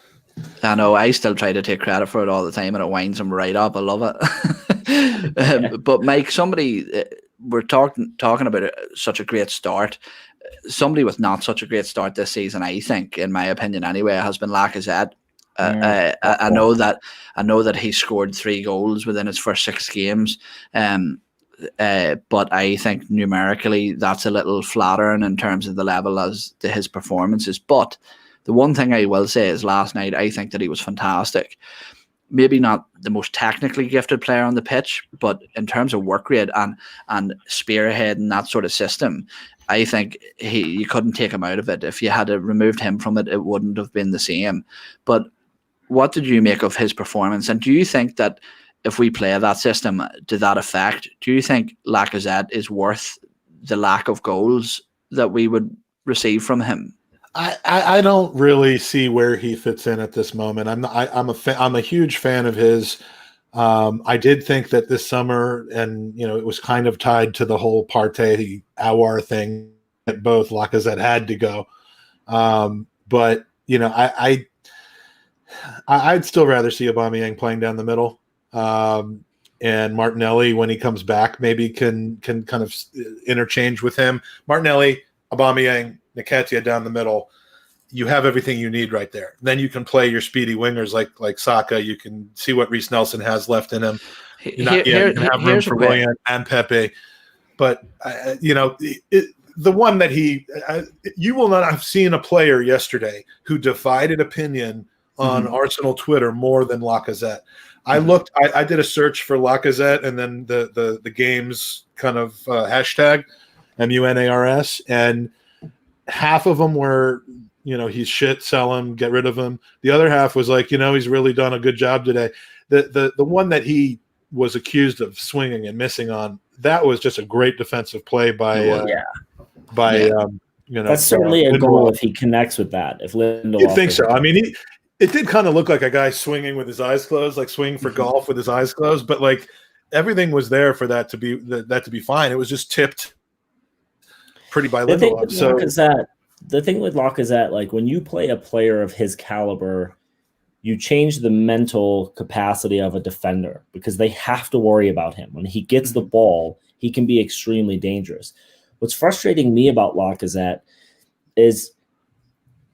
I know, I still try to take credit for it all the time, and it winds him right up. I love it. But Mike, we're talking about such a great start. Somebody with not such a great start this season, I think, in my opinion anyway, has been Lacazette. I know that he scored 3 goals within his first 6 games. But I think numerically that's a little flattering in terms of the level as to his performances. But the one thing I will say is last night, I think that he was fantastic. Maybe not the most technically gifted player on the pitch, but in terms of work rate and spearhead and that sort of system, I think you couldn't take him out of it. If you had removed him from it, it wouldn't have been the same. But what did you make of his performance? And do you think that if we play that system to that effect, do you think Lacazette is worth the lack of goals that we would receive from him? I don't really see where he fits in at this moment. I'm a huge fan of his. I did think that this summer, and it was kind of tied to the whole Partey Aouar thing, that both Lacazette had to go. But I'd still rather see Aubameyang playing down the middle. And Martinelli, when he comes back, maybe can kind of interchange with him. Martinelli, Aubameyang, Nketiah down the middle. You have everything you need right there. Then you can play your speedy wingers like Saka. You can see what Reece Nelson has left in him. You can have room for Willian and Pepe. But the one that you will not have seen a player yesterday who divided opinion on Arsenal Twitter more than Lacazette. I did a search for Lacazette and then the game's kind of hashtag MUNARS, and half of them were, he's shit, sell him, get rid of him. The other half was like, he's really done a good job today. The one that he was accused of swinging and missing on, that was just a great defensive play by that's certainly a goal if he connects with that. If Lindelof, you'd think so. I mean, it did kind of look like a guy swinging with his eyes closed, like swinging for golf with his eyes closed, but like everything was there for that to be fine. It was just tipped pretty by Lindelof. The thing with Lacazette, like when you play a player of his caliber, you change the mental capacity of a defender because they have to worry about him. When he gets the ball, he can be extremely dangerous. What's frustrating me about Lacazette is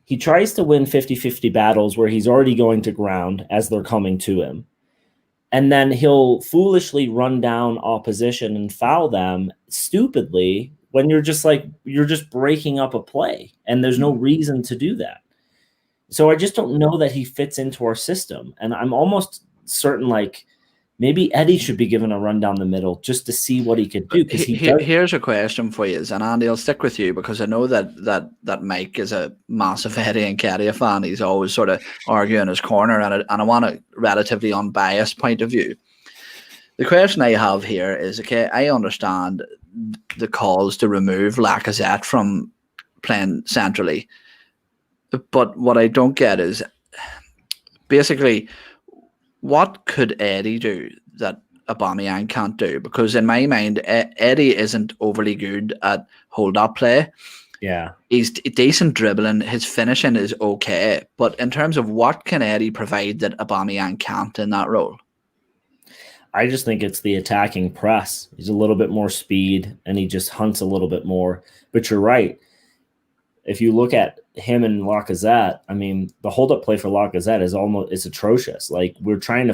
he tries to win 50-50 battles where he's already going to ground as they're coming to him. And then he'll foolishly run down opposition and foul them stupidly when you're just breaking up a play and there's no reason to do that. So I just don't know that he fits into our system. And I'm almost certain like maybe Eddie should be given a run down the middle just to see what he could do. Here's a question for you, and Andy, I'll stick with you because I know that Mike is a massive Eddie Nketiah fan. He's always sort of arguing his corner, and I want a relatively unbiased point of view. The question I have here is, okay, I understand the calls to remove Lacazette from playing centrally. But what I don't get is basically what could Eddie do that Aubameyang can't do? Because in my mind, Eddie isn't overly good at hold-up play. Yeah. He's decent dribbling. His finishing is okay. But in terms of what can Eddie provide that Aubameyang can't in that role? I just think it's the attacking press. He's a little bit more speed, and he just hunts a little bit more. But you're right. If you look at him and Lacazette, I mean, the hold-up play for Lacazette is atrocious. Like we're trying to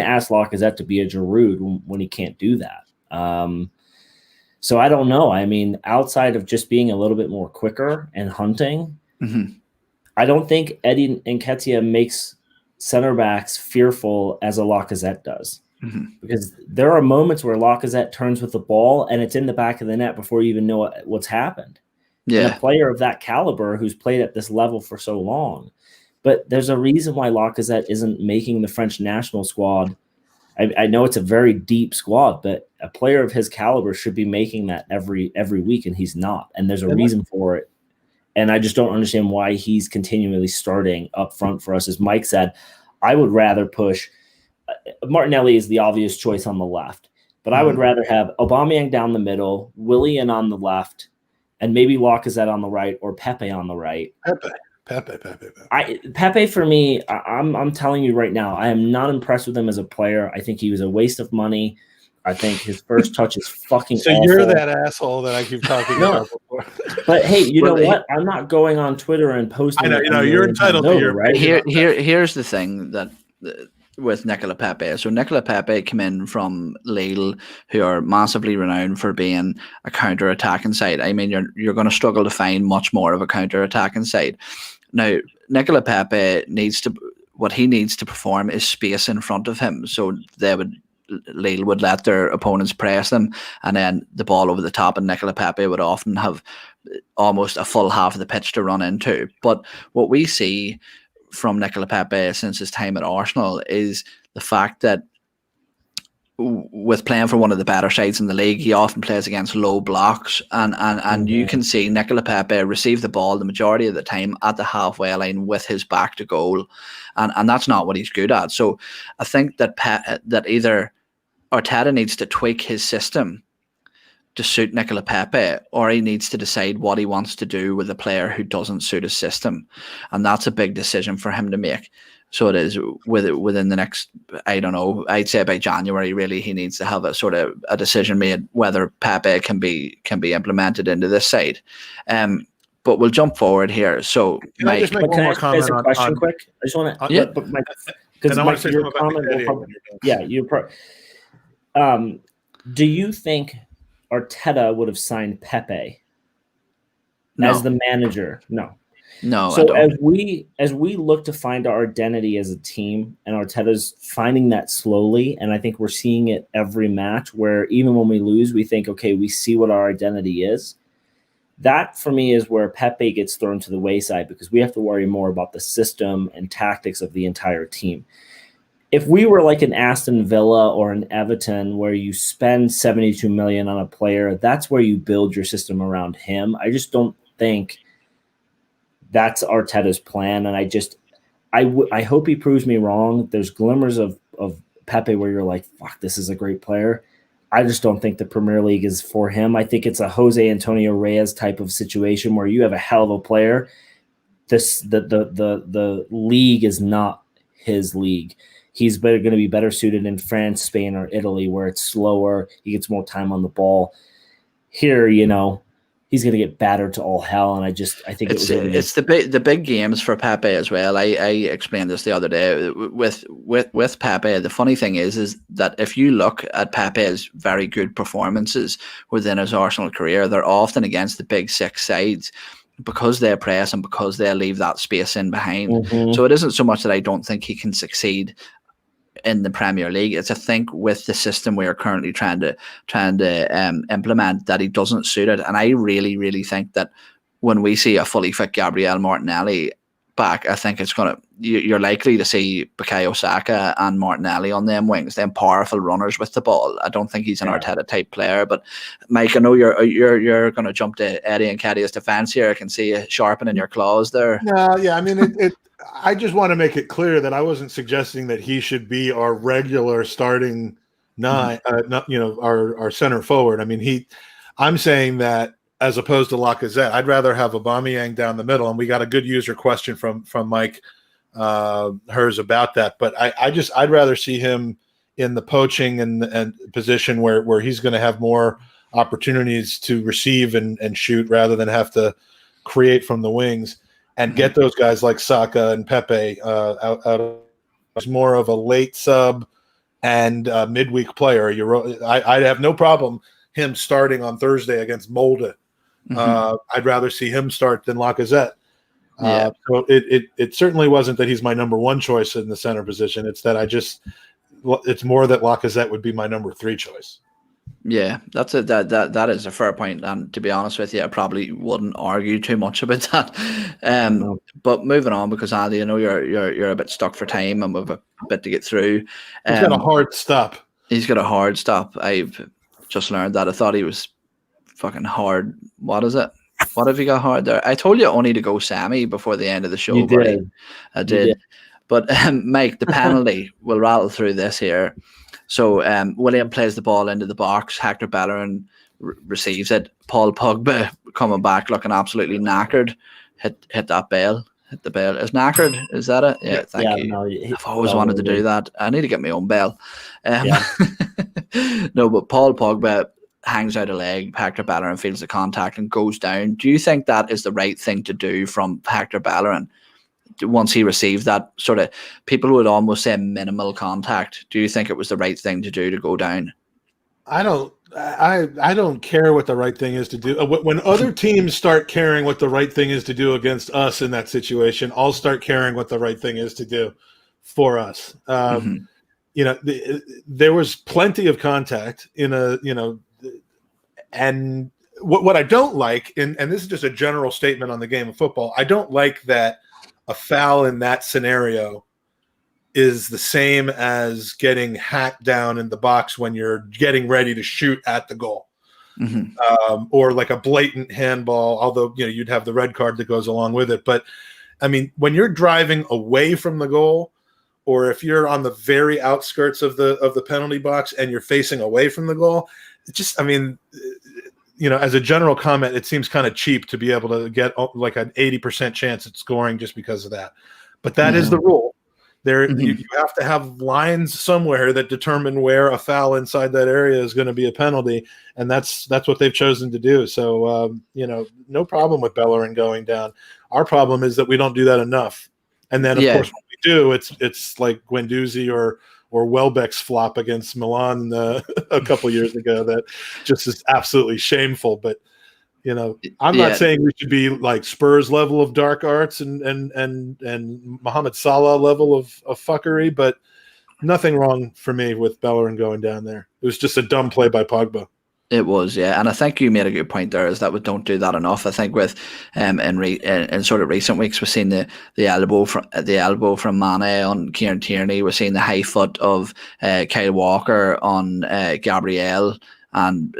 ask Lacazette to be a Giroud when he can't do that. So I don't know. I mean, outside of just being a little bit more quicker and hunting, I don't think Eddie Nketiah makes center backs fearful as a Lacazette does. Because there are moments where Lacazette turns with the ball and it's in the back of the net before you even know what's happened. Yeah. And a player of that caliber who's played at this level for so long. But there's a reason why Lacazette isn't making the French national squad. I know it's a very deep squad, but a player of his caliber should be making that every week, and he's not. And there's a reason for it. And I just don't understand why he's continually starting up front for us. As Mike said, I would rather push Martinelli is the obvious choice on the left, but I would rather have Aubameyang down the middle, Willian on the left, and maybe Lacazette on the right or Pepe on the right. Pepe for me, I'm telling you right now, I am not impressed with him as a player. I think he was a waste of money. I think his first touch is fucking awful. You're that asshole that I keep talking about before. But hey, you know what? I'm not going on Twitter and posting. I know, you're entitled to your right. Here's the thing that with Nicolas Pepe. So Nicolas Pepe came in from Lille, who are massively renowned for being a counter-attacking side. I mean, you're going to struggle to find much more of a counter-attacking side. Now, Nicolas Pepe what he needs to perform is space in front of him. So Lille would let their opponents press them, and then the ball over the top, and Nicolas Pepe would often have almost a full half of the pitch to run into. But what we see from Nicolas Pepe since his time at Arsenal is the fact that with playing for one of the better sides in the league, he often plays against low blocks, and you can see Nicolas Pepe receive the ball the majority of the time at the halfway line with his back to goal, and that's not what he's good at. So I think that either Arteta needs to tweak his system to suit Nicolas Pepe, or he needs to decide what he wants to do with a player who doesn't suit his system, and that's a big decision for him to make. So it is within the next, I don't know, I'd say by January, really, he needs to have a decision made whether Pepe can be implemented into this side. But we'll jump forward here. So, can I just make one more comment on a question quick? I just want to, because Mike, your comment will probably, do you think Arteta would have signed Pepe as the manager? No. So as we look to find our identity as a team, and Arteta's finding that slowly, and I think we're seeing it every match where even when we lose, we think, okay, we see what our identity is. That for me is where Pepe gets thrown to the wayside, because we have to worry more about the system and tactics of the entire team. If we were like an Aston Villa or an Everton where you spend 72 million on a player, that's where you build your system around him. I just don't think that's Arteta's plan, and I hope he proves me wrong. There's glimmers of Pepe where you're like, fuck, this is a great player. I just don't think the Premier League is for him. I think it's a Jose Antonio Reyes type of situation where you have a hell of a player. The league is not his league. He's going to be better suited in France, Spain, or Italy, where it's slower. He gets more time on the ball. Here, he's going to get battered to all hell, and I think it's the big games for Pepe as well. I explained this the other day with Pepe. The funny thing is that if you look at Pepe's very good performances within his Arsenal career, they're often against the big six sides, because they press and because they leave that space in behind. So it isn't so much that I don't think he can succeed in the Premier League. It's, I think, with the system we are currently trying to implement, that he doesn't suit it. And I really, really think that when we see a fully fit Gabriel Martinelli, back, I think you're likely to see Bukayo Saka and Martinelli on them wings, them powerful runners with the ball. I don't think he's an Arteta type player, but Mike, I know you're going to jump to Eddie and Nketiah's defense here. I can see you sharpening your claws there. No, yeah, I mean, I just want to make it clear that I wasn't suggesting that he should be our regular starting our center forward. I mean, I'm saying that as opposed to Lacazette, I'd rather have Aubameyang down the middle. And we got a good user question from Mike Hers about that. But I'd rather see him in the poaching and position where he's going to have more opportunities to receive and shoot rather than have to create from the wings and get those guys like Saka and Pepe out. It's more of a late sub and midweek player. I'd have no problem him starting on Thursday against Molde. I'd rather see him start than Lacazette. So it certainly wasn't that he's my number one choice in the center position. It's that it's more that Lacazette would be my number 3 choice. Yeah, that is a fair point, and to be honest with you, I probably wouldn't argue too much about that. But moving on, because Andy, I know you're a bit stuck for time, and we've a bit to get through. He's got a hard stop. He's got a hard stop. I've just learned that. I thought he was fucking hard. What is it? What have you got hard there? I told you only to go Sammy before the end of the show. You did. I did. But Mike, the penalty, we'll rattle through this here. So William plays the ball into the box. Hector Bellerin receives it. Paul Pogba coming back looking absolutely knackered. Hit that bell. Hit the bell. Is knackered? Is that it? Yeah, thank you. No, I've always wanted to do that. I need to get my own bell. No, but Paul Pogba hangs out a leg. Hector Bellerin feels the contact and goes down. Do you think that is the right thing to do from Hector Bellerin? Once he received that sort of, people would almost say minimal contact. Do you think it was the right thing to do to go down? I don't care what the right thing is to do. When other teams start caring what the right thing is to do against us in that situation, I'll start caring what the right thing is to do for us. There was plenty of contact and what I don't like, and this is just a general statement on the game of football, I don't like that a foul in that scenario is the same as getting hacked down in the box when you're getting ready to shoot at the goal, or like a blatant handball, although you'd have the red card that goes along with it. But I mean, when you're driving away from the goal, or if you're on the very outskirts of the penalty box and you're facing away from the goal, as a general comment, it seems kind of cheap to be able to get like an 80% chance at scoring just because of that. But that is the rule. You have to have lines somewhere that determine where a foul inside that area is going to be a penalty, and that's what they've chosen to do. So no problem with Bellerin going down. Our problem is that we don't do that enough. And then of course when we do, it's like Guendouzi or Welbeck's flop against Milan a couple years ago that just is absolutely shameful. But I'm not saying we should be like Spurs level of dark arts and Mohamed Salah level of fuckery, but nothing wrong for me with Bellerin going down there. It was just a dumb play by Pogba. It was, yeah, and I think you made a good point there. Is that we don't do that enough. I think with in sort of recent weeks, we've seen the elbow from Mane on Kieran Tierney. We're seeing the high foot of Kyle Walker on Gabriel, and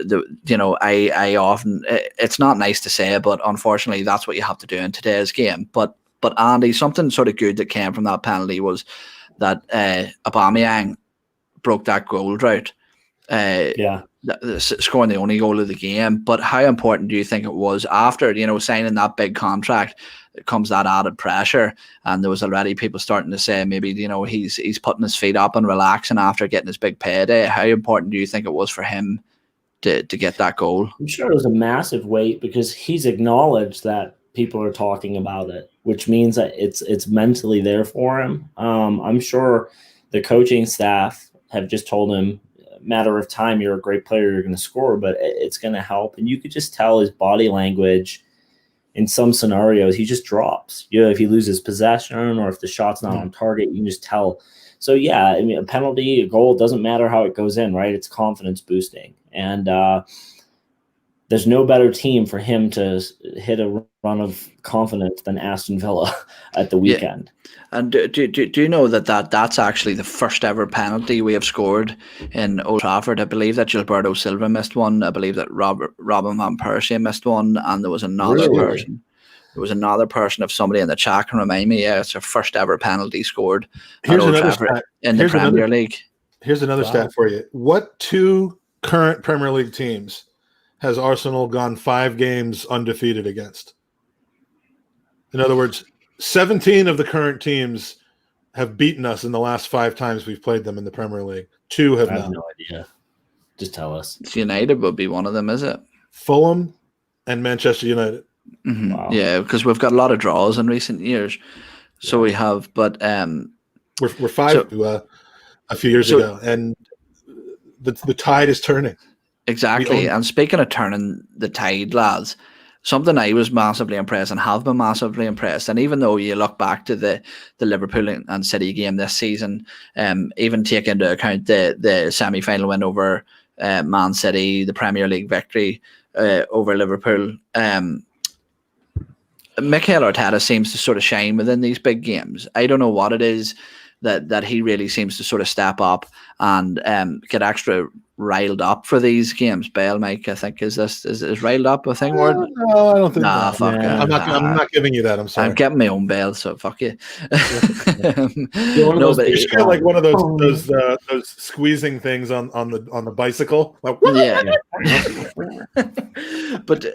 I often, it's not nice to say, but unfortunately that's what you have to do in today's game. But Andy, something sort of good that came from that penalty was that Aubameyang broke that goal drought. Scoring the only goal of the game. But how important do you think it was after signing that big contract? It comes that added pressure, and there was already people starting to say maybe he's putting his feet up and relaxing after getting his big payday. How important do you think it was for him to get that goal? I'm sure it was a massive weight because he's acknowledged that people are talking about it, which means that it's mentally there for him. I'm sure the coaching staff have just told him, matter of time, you're a great player, you're going to score, but it's going to help. And you could just tell his body language in some scenarios, he just drops. If he loses possession or if the shot's not on target, you can just tell. So yeah, I mean, a penalty, a goal, it doesn't matter how it goes in, right? It's confidence boosting. And there's no better team for him to hit a run of confidence than Aston Villa at the weekend. And do you know that's actually the first ever penalty we have scored in Old Trafford? I believe that Gilberto Silva missed one. I believe that Robin van Persie missed one, and there was another person. There was another person, if somebody in the chat can remind me, it's our first ever penalty scored at Old Trafford in the Premier League. Here's another stat for you. What 2 current Premier League teams has Arsenal gone 5 games undefeated against? In other words, 17 of the current teams have beaten us in the last 5 times we've played them in the Premier League. 2 have not. I have no idea. Just tell us. United would be one of them, is it? Fulham and Manchester United. Mm-hmm. Wow. Yeah, because we've got a lot of draws in recent years. So we have, but we're 5 a few years ago, and the tide is turning. Exactly. And speaking of turning the tide, lads, something I was massively impressed and have been massively impressed. And even though you look back to the Liverpool and City game this season, even take into account the semi-final win over Man City, the Premier League victory over Liverpool, Mikel Arteta seems to sort of shine within these big games. I don't know what it is that he really seems to sort of step up and get extra riled up for these games. Bale, Mike, I think is riled up a thing word? No, I don't think. Nah, fuck it. I'm not giving you that. I'm sorry. I'm getting my own Bale, so fuck you. You feel like one of those squeezing things on the bicycle. Like, yeah. But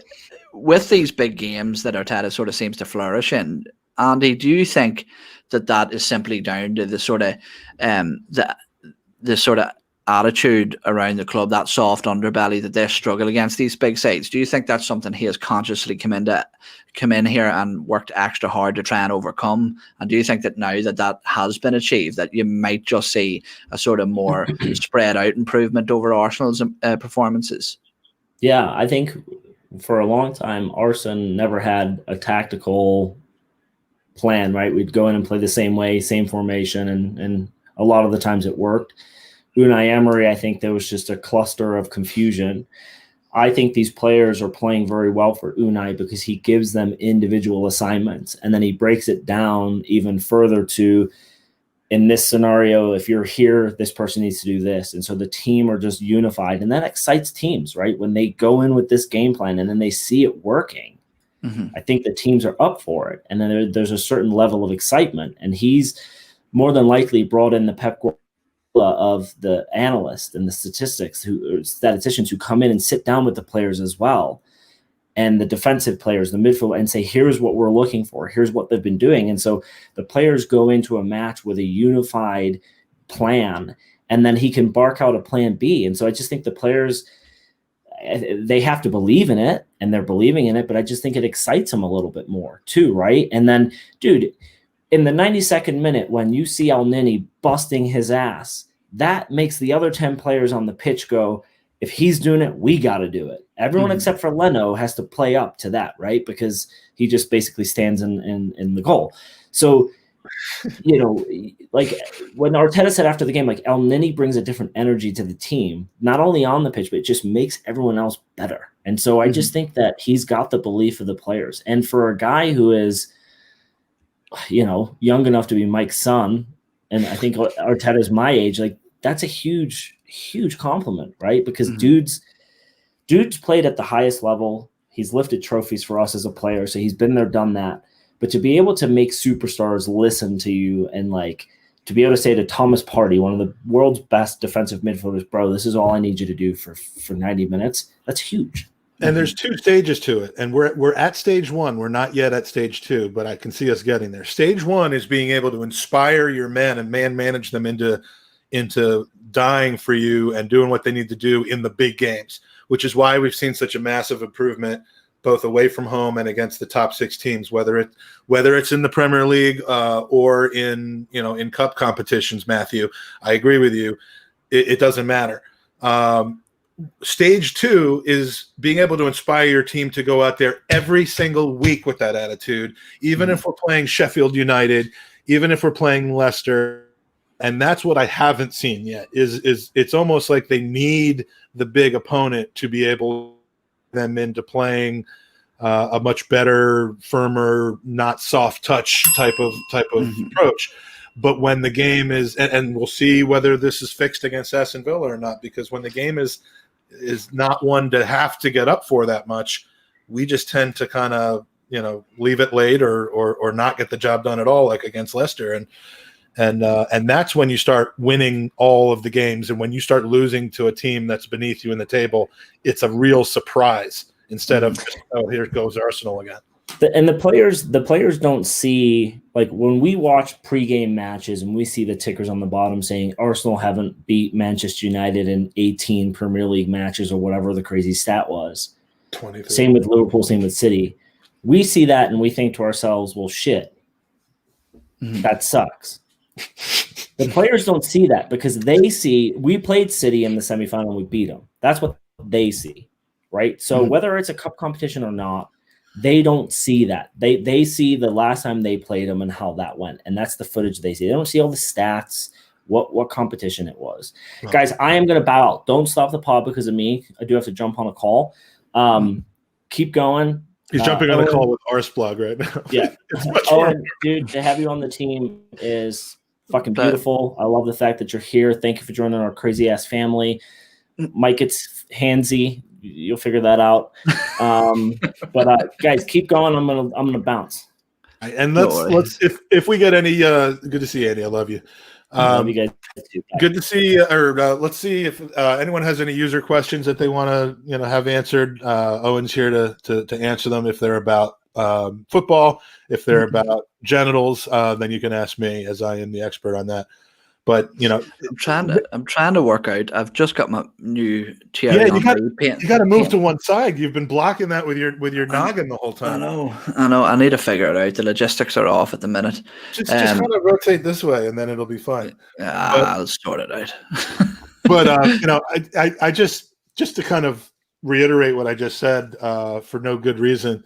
with these big games that Arteta sort of seems to flourish in, Andy, do you think that is simply down to the sort of the sort of attitude around the club, that soft underbelly that they struggle against these big sides? Do you think that's something he has consciously come in here and worked extra hard to try and overcome? And do you think that now that has been achieved, that you might just see a sort of more spread out improvement over Arsenal's performances? Yeah, I think for a long time, Arsene never had a tactical plan, right? We'd go in and play the same way, same formation, and a lot of the times it worked. Unai Emery, I think there was just a cluster of confusion. I think these players are playing very well for Unai because he gives them individual assignments, and then he breaks it down even further to, in this scenario, if you're here, this person needs to do this. And so the team are just unified, and that excites teams, right? When they go in with this game plan and then they see it working, I think the teams are up for it. And then there's a certain level of excitement, and he's more than likely brought in the Pep Guardiola of the analysts and the statisticians who come in and sit down with the players as well, and the defensive players, the midfield, and say, here's what we're looking for. Here's what they've been doing. And so the players go into a match with a unified plan, and then he can bark out a plan B. And so I just think the players, they have to believe in it, and they're believing in it, but I just think it excites them a little bit more too, right? And then, dude, in the 92nd minute, when you see El Nini busting his ass, that makes the other 10 players on the pitch go, if he's doing it, we got to do it. Everyone except for Leno has to play up to that, right? Because he just basically stands in the goal. So, you know, like when Arteta said after the game, like El Nini brings a different energy to the team, not only on the pitch, but it just makes everyone else better. And so I just think that he's got the belief of the players. And for a guy who is, you know, young enough to be Mike's son, and I think Arteta's my age, like that's a huge, huge compliment, right? Because dude's played at the highest level. He's lifted trophies for us as a player, so he's been there, done that. But to be able to make superstars listen to you, and like to be able to say to Thomas Partey, one of the world's best defensive midfielders, bro, this is all I need you to do for 90 minutes, that's huge. And there's 2 stages to it, and we're at stage 1. We're not yet at stage 2, but I can see us getting there. Stage 1 is being able to inspire your men and manage them into dying for you and doing what they need to do in the big games, which is why we've seen such a massive improvement both away from home and against the top 6 teams, whether it's in the Premier League or in cup competitions. Matthew, I agree with you. It doesn't matter. Stage 2 is being able to inspire your team to go out there every single week with that attitude, even if we're playing Sheffield United, even if we're playing Leicester. And that's what I haven't seen yet, is it's almost like they need the big opponent to be able them into playing a much better, firmer, not soft touch type of approach. But when the game is, and we'll see whether this is fixed against Aston Villa or not, because when the game is not one to have to get up for that much, we just tend to kind of, leave it late or not get the job done at all, like against Leicester. And that's when you start winning all of the games. And when you start losing to a team that's beneath you in the table, it's a real surprise instead of just, oh, here goes Arsenal again. And the players don't see, like, when we watch pregame matches and we see the tickers on the bottom saying Arsenal haven't beat Manchester United in 18 Premier League matches or whatever the crazy stat was. 23. Same with Liverpool, same with City. We see that and we think to ourselves, well, shit, that sucks. The players don't see that because they see we played City in the semifinal and we beat them. That's what they see, right? So whether it's a cup competition or not, they don't see that. They see the last time they played them and how that went, and that's the footage they see. They don't see all the stats, what competition it was. Right. Guys, I am going to bow out. Don't stop the pod because of me. I do have to jump on a call. Keep going. He's jumping on a call with Arsblog right now. Yeah. Owen, dude, to have you on the team is fucking beautiful. I love the fact that you're here. Thank you for joining our crazy ass family. Mike gets handsy. You'll figure that out. But guys, keep going. I'm gonna bounce. And let's if we get any good to see you, Andy. I love you. Love you guys too. Good to see. Let's see if anyone has any user questions that they want to have answered. Owen's here to answer them. If they're about football, if they're about genitals, then you can ask me, as I am the expert on that. But I'm trying to work out. I've just got my new chair. Yeah, you got to move to one side. You've been blocking that with your noggin the whole time. I know. I need to figure it out. The logistics are off at the minute. Just kind of rotate this way, and then it'll be fine. I'll sort it out. But I just to kind of reiterate what I just said for no good reason.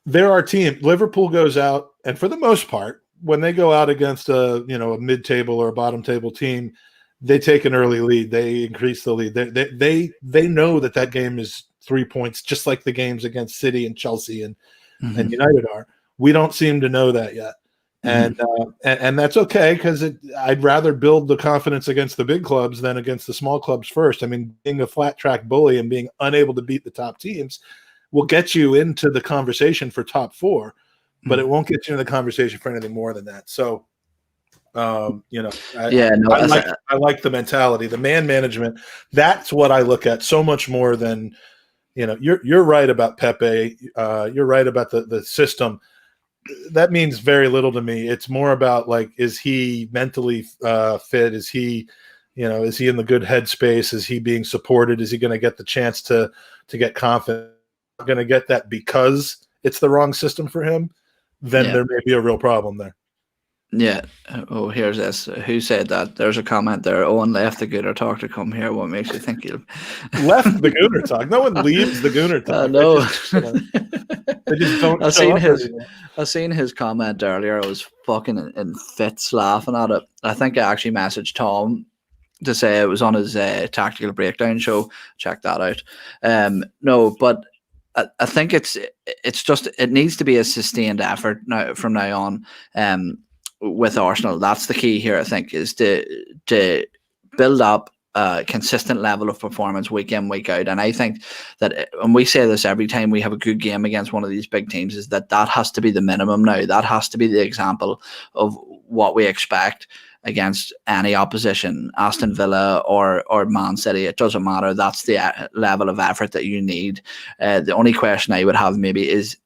There are teams. Liverpool goes out, and for the most part, when they go out against a mid-table or a bottom-table team, they take an early lead. They increase the lead. They know that game is 3 points, just like the games against City and Chelsea and United are. We don't seem to know that yet, and that's okay because I'd rather build the confidence against the big clubs than against the small clubs first. I mean, being a flat-track bully and being unable to beat the top teams will get you into the conversation for top four. But it won't get you in the conversation for anything more than that. So, I like the mentality, the man management. That's what I look at so much more than, you're right about Pepe. You're right about the system. That means very little to me. It's more about, like, is he mentally fit? Is he in the good headspace? Is he being supported? Is he going to get the chance to get confident? Going to get that because it's the wrong system for him? Then there may be a real problem there. Yeah. Oh, here's this. Who said that? There's a comment there. Owen left the Gooner talk to come here. What makes you think you left the Gooner talk? No one leaves the Gooner talk. No. They just don't. I seen his comment earlier. I was fucking in fits laughing at it. I think I actually messaged Tom to say it was on his tactical breakdown show. Check that out. No, but I think it's just it needs to be a sustained effort now from now on with Arsenal. That's the key here, I think, is to build up a consistent level of performance week in, week out. And I think that, and we say this every time we have a good game against one of these big teams, is that has to be the minimum now. That has to be the example of what we expect against any opposition, Aston Villa or Man City. It doesn't matter. That's the level of effort that you need. The only question I would have maybe is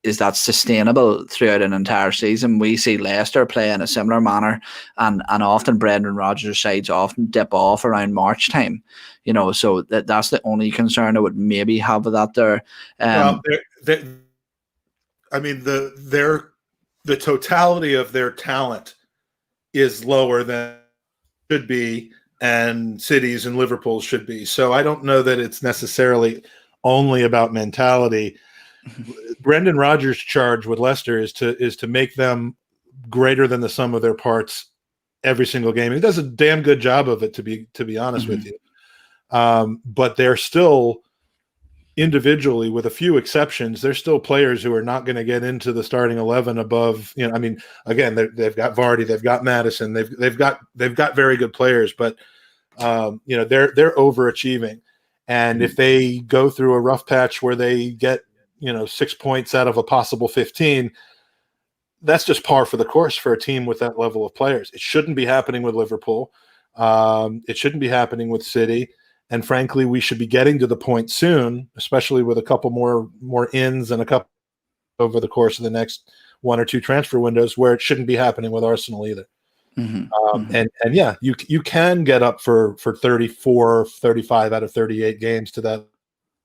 that sustainable throughout an entire season? We see Leicester play in a similar manner, and often Brendan Rodgers' sides often dip off around March time. So that's the only concern I would maybe have with that there. The totality of their talent is lower than it should be, and City's and Liverpool's should be. So I don't know that it's necessarily only about mentality. Brendan Rodgers' charge with Leicester is to make them greater than the sum of their parts every single game. He does a damn good job of it, to be honest with you. But they're still individually, with a few exceptions, there's still players who are not going to get into the starting 11 above. I mean, again, they've got Vardy, they've got Madison, they've got very good players, but they're overachieving. And if they go through a rough patch where they get 6 points out of a possible 15, that's just par for the course for a team with that level of players. It shouldn't be happening with Liverpool. It shouldn't be happening with City. And frankly, we should be getting to the point soon, especially with a couple more ins and a couple over the course of the next 1 or 2 transfer windows, where it shouldn't be happening with Arsenal either. And yeah, you can get up for 34, 35 out of 38 games to that,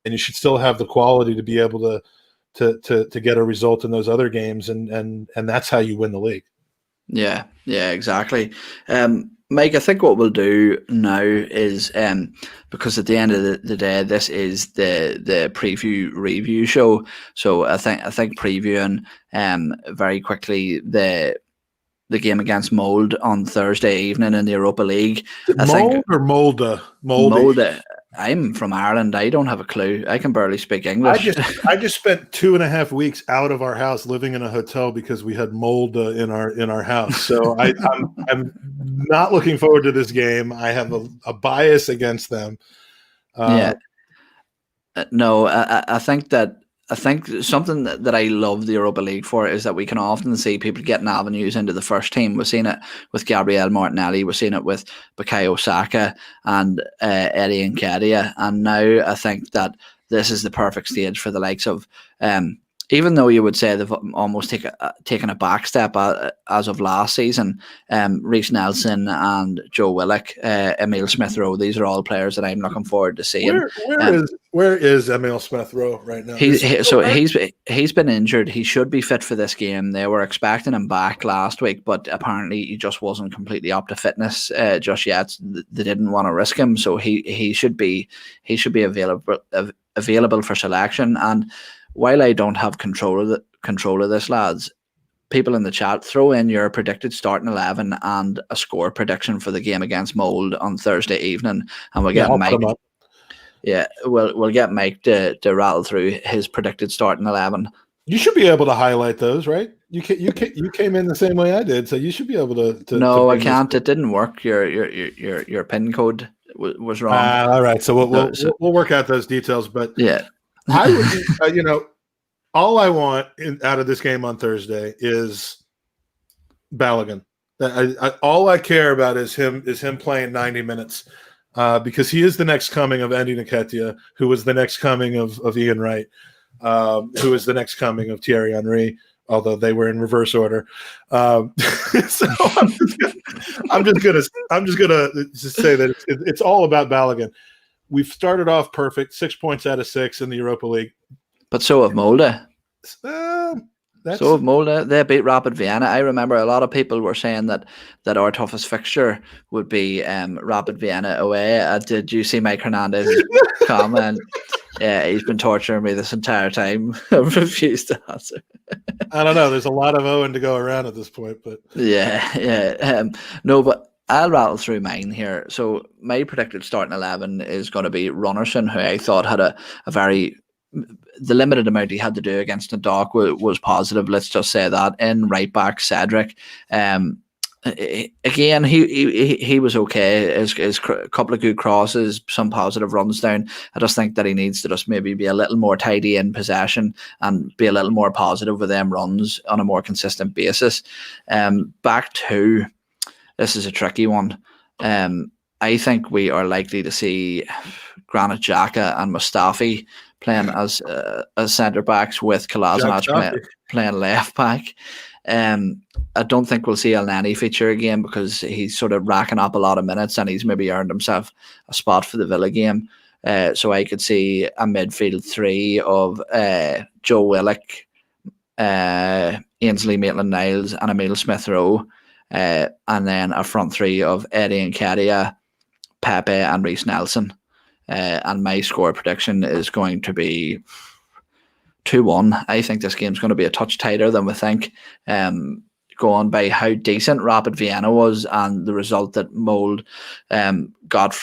and you should still have the quality to be able to get a result in those other games, and that's how you win the league. Yeah, exactly. Mike, I think what we'll do now is, because at the end of the day, this is the preview review show. So I think previewing very quickly the game against Mold on Thursday evening in the Europa League. Mold or Molda? Molde. I'm from Ireland. I don't have a clue. I can barely speak English. I just spent 2.5 weeks out of our house living in a hotel because we had mold in our house. So I'm not looking forward to this game. I have a bias against them. No, I think something that I love the Europa League for is that we can often see people getting avenues into the first team. We've seen it with Gabriel Martinelli. We've seen it with Bukayo Saka and Eddie Nketiah. And now I think that this is the perfect stage for the likes of, even though you would say they've almost taken a back step as of last season, Reece Nelson and Joe Willock, Emile Smith-Rowe, these are all players that I'm looking forward to seeing. Where is Emile Smith-Rowe right now? He's been injured. He should be fit for this game. They were expecting him back last week, but apparently he just wasn't completely up to fitness just yet. They didn't want to risk him, so he should be available for selection. And while I don't have control of this, lads, people in the chat, throw in your predicted starting 11 and a score prediction for the game against Mold on Thursday evening, and we'll get Mike. Yeah, we'll get Mike to rattle through his predicted starting 11. You should be able to highlight those, right? You came in the same way I did, so you should be able to. No, I can't. It didn't work. Your PIN code was wrong. All right, so we'll work out those details, but yeah. I would, all I want out of this game on Thursday is Balogun. All I care about is him playing 90 minutes, because he is the next coming of Eddie Nketiah, who was the next coming of Ian Wright, who is the next coming of Thierry Henry, although they were in reverse order. So I'm just gonna say that it's all about Balogun. We've started off perfect, 6 points out of 6 in the Europa League. But so have Molde. So have Molde. They beat Rapid Vienna. I remember a lot of people were saying that our toughest fixture would be Rapid Vienna away. Did you see Mike Hernandez's comment? Yeah, he's been torturing me this entire time. I refused to answer. I don't know. There's a lot of Owen to go around at this point, but yeah. No, but I'll rattle through mine here. So my predicted starting 11 is going to be Runnerson, who I thought had the limited amount he had to do against the Dock was positive. Let's just say that. In right back, Cedric. Again, he was okay. His couple of good crosses, some positive runs down. I just think that he needs to just maybe be a little more tidy in possession and be a little more positive with them runs on a more consistent basis. Back to, this is a tricky one. I think we are likely to see Granit Xhaka and Mustafi playing as centre backs, with Kolasinac playing left back. I don't think we'll see El Neni feature again because he's sort of racking up a lot of minutes and he's maybe earned himself a spot for the Villa game. So I could see a midfield three of Joe Willock, Ainsley Maitland-Niles and Emile Smith-Rowe, and then a front three of Eddie Nketiah, Pepe and Reece Nelson. And my score prediction is going to be 2-1. I think this game's going to be a touch tighter than we think. going by how decent Rapid Vienna was and the result that Mold got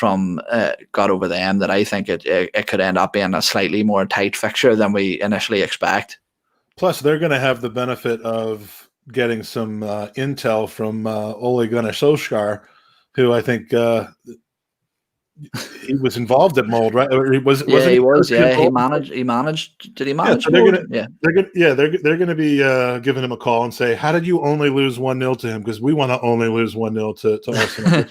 over them, that I think it could end up being a slightly more tight fixture than we initially expect. Plus, they're going to have the benefit of getting some intel from Ole Gunnar Solskjaer, who I think he was involved at Mold, right? Or he was. He was. Yeah, he managed. Did he manage? Yeah, they're gonna be giving him a call and say, "How did you only lose 1-0 to him? Because we want to only lose 1-0 to Arsenal."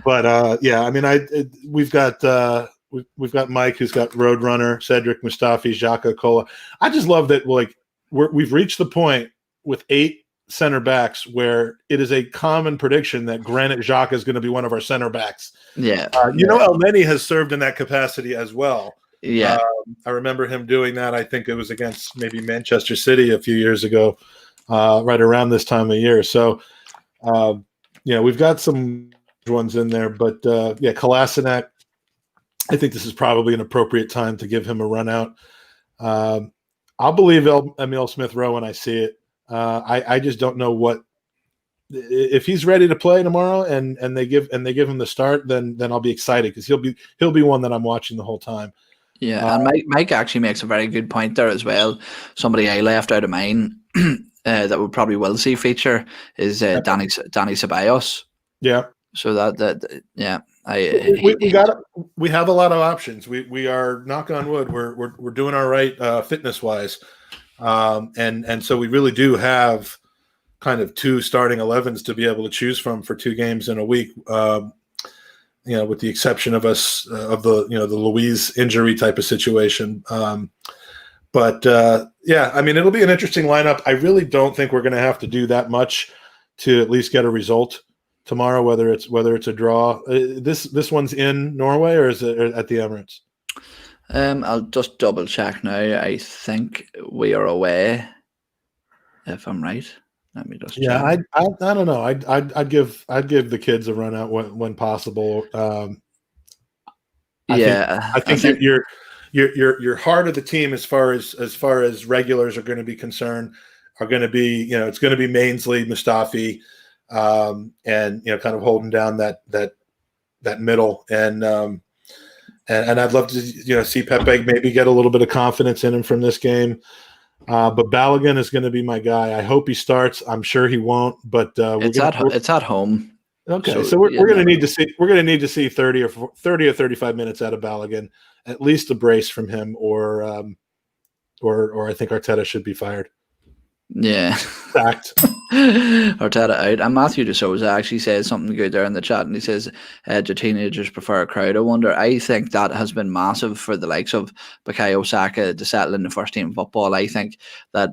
I mean, we've got Mike, who's got Roadrunner, Cedric, Mustafi, Xhaka, Kola. I just love that. Like we've reached the point with 8 center backs where it is a common prediction that Granit Xhaka is going to be one of our center backs. Yeah. El Neni has served in that capacity as well. Yeah. I remember him doing that. I think it was against maybe Manchester City a few years ago, right around this time of year. So, we've got some ones in there, but Kolasinac, I think this is probably an appropriate time to give him a run out. I'll believe Emile Smith-Rowe when I see it. I just don't know if he's ready to play tomorrow and they give him the start, then I'll be excited because he'll be one that I'm watching the whole time. Yeah, and Mike actually makes a very good point there as well. Somebody I left out of mine that we probably will see feature is Danny Ceballos. Yeah. So we have a lot of options. We are, knock on wood, we're doing all right fitness wise. And so we really do have kind of 2 starting 11s to be able to choose from for 2 games in a week. With the exception of us of the Louise injury type of situation. I mean, it'll be an interesting lineup. I really don't think we're going to have to do that much to at least get a result tomorrow, whether it's a draw. This one's in Norway or is it at the Emirates? I'll just double check now. I think we are away, if I'm right. Let me just check. I don't know. I'd give the kids a run out when possible. I think your heart of the team as far as regulars are going to be concerned are going to be, it's going to be Mainsley, Mustafi, and kind of holding down that middle and I'd love to see Pepe maybe get a little bit of confidence in him from this game. But Balogun is going to be my guy. I hope he starts. I'm sure he won't, but it's at home. Okay, so we're going to need to see 30 or 35 minutes out of Balogun, at least a brace from him, or I think Arteta should be fired. Yeah. Fact. Arteta out. And Matthew De Souza actually says something good there in the chat, and he says, do teenagers prefer a crowd? I wonder. I think that has been massive for the likes of Bukayo Saka to settle in the first team football. I think that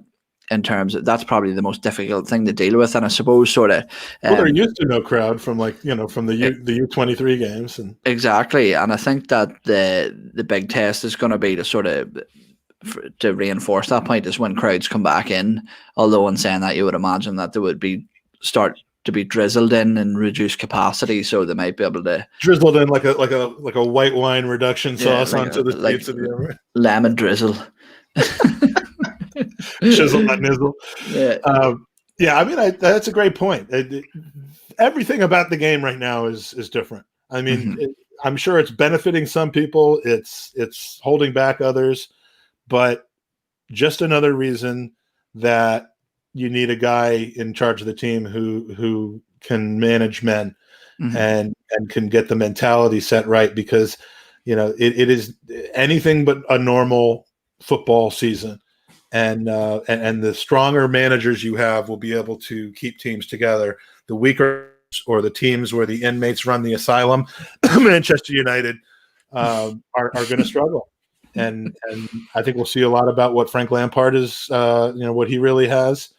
in terms of, that's probably the most difficult thing to deal with, and I suppose sort of they're used to no crowd from from the U23 games, and exactly. And I think that the big test is going to be to sort of to reinforce that point is when crowds come back in. Although in saying that, you would imagine that they would start to be drizzled in reduced capacity, so they might be able to drizzled in like a white wine reduction sauce onto the seats of the lemon drizzle. Shizzle, not Nizzle. Yeah. I mean, that's a great point. Everything about the game right now is different. I mean, I'm sure it's benefiting some people. It's holding back others. But just another reason that you need a guy in charge of the team who can manage men and can get the mentality set right, because it is anything but a normal football season, and the stronger managers you have will be able to keep teams together. The weaker, or the teams where the inmates run the asylum, Manchester United, are going to struggle. And I think we'll see a lot about what Frank Lampard is, what he really has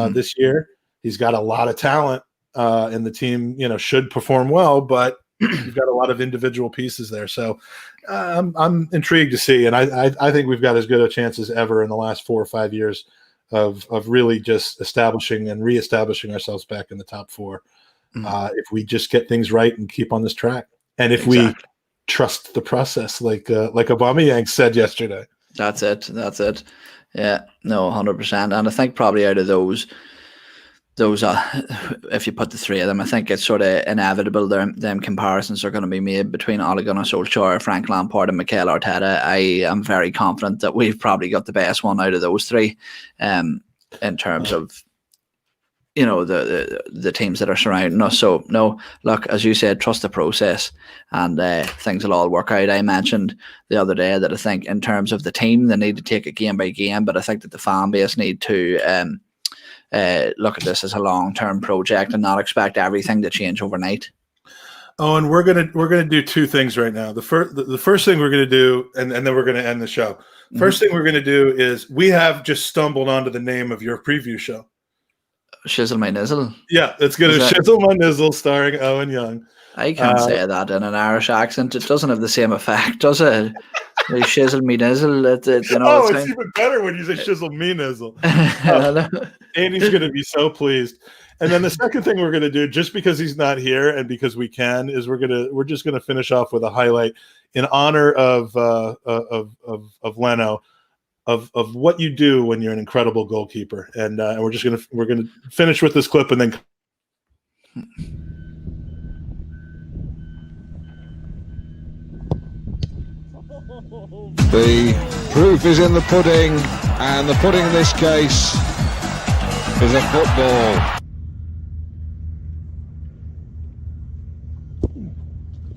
this year. He's got a lot of talent, and the team, should perform well, but you've got a lot of individual pieces there. So I'm intrigued to see, and I think we've got as good a chance as ever in the last 4 or 5 years of really just establishing and reestablishing ourselves back in the top 4. If we just get things right and keep on this track, and if we trust the process, like Aubameyang said yesterday. That's it. Yeah, no, 100%. And I think probably out of those, if you put the three of them, I think it's sort of inevitable them comparisons are going to be made between Ole Gunnar Solskjaer, Frank Lampard, and Mikel Arteta. I am very confident that we've probably got the best one out of those three, in terms of, you know, the teams that are surrounding us. So no, look, as you said, trust the process, and things will all work out. I mentioned the other day that I think in terms of the team, they need to take it game by game, but I think that the fan base need to look at this as a long-term project and not expect everything to change overnight. Oh, and we're gonna do two things right now. The first thing we're gonna do, and then we're gonna end the show. First thing we're gonna do is we have just stumbled onto the name of your preview show. Shizzle my Nizzle. Yeah, it's gonna Shizzle my Nizzle, starring Eoin Young. I can't say that in an Irish accent. It doesn't have the same effect, does it? Shizzle me Nizzle. You know, it's even better when you say Shizzle me Nizzle. Andy's going to be so pleased. And then the second thing we're going to do, just because he's not here and because we can, is we're just going to finish off with a highlight in honor of Leno, of what you do when you're an incredible goalkeeper. And we're going to finish with this clip and then. The proof is in the pudding, and the pudding in this case is a football.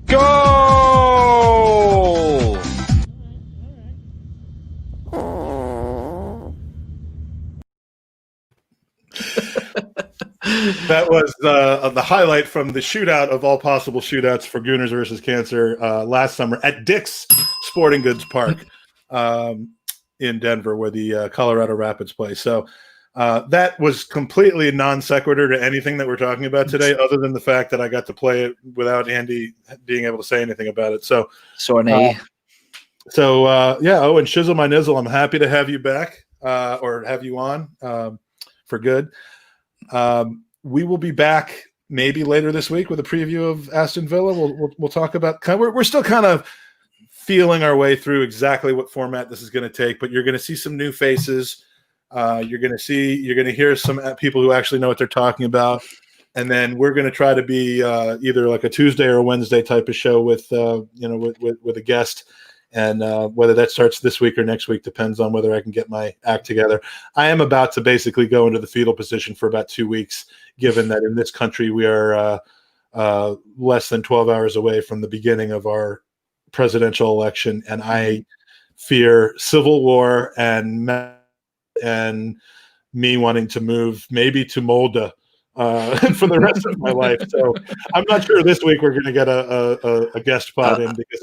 Goal! That was the highlight from the shootout of all possible shootouts for Gooners versus Cancer last summer at Dick's Sporting Goods Park in Denver, where the Colorado Rapids play. So that was completely non sequitur to anything that we're talking about today, other than the fact that I got to play it without Andy being able to say anything about it. So, Sorney. And Shizzle my Nizzle, I'm happy to have you back or have you on for good. We will be back maybe later this week with a preview of Aston Villa. We'll talk about. We're still kind of feeling our way through exactly what format this is going to take, but you're going to see some new faces. You're going to hear some people who actually know what they're talking about, and then we're going to try to be either like a Tuesday or a Wednesday type of show with with a guest. And whether that starts this week or next week depends on whether I can get my act together. I am about to basically go into the fetal position for about 2 weeks, given that in this country we are less than 12 hours away from the beginning of our presidential election, and I fear civil war and me wanting to move maybe to Molde for the rest of my life. So I'm not sure this week we're going to get a guest pod in, because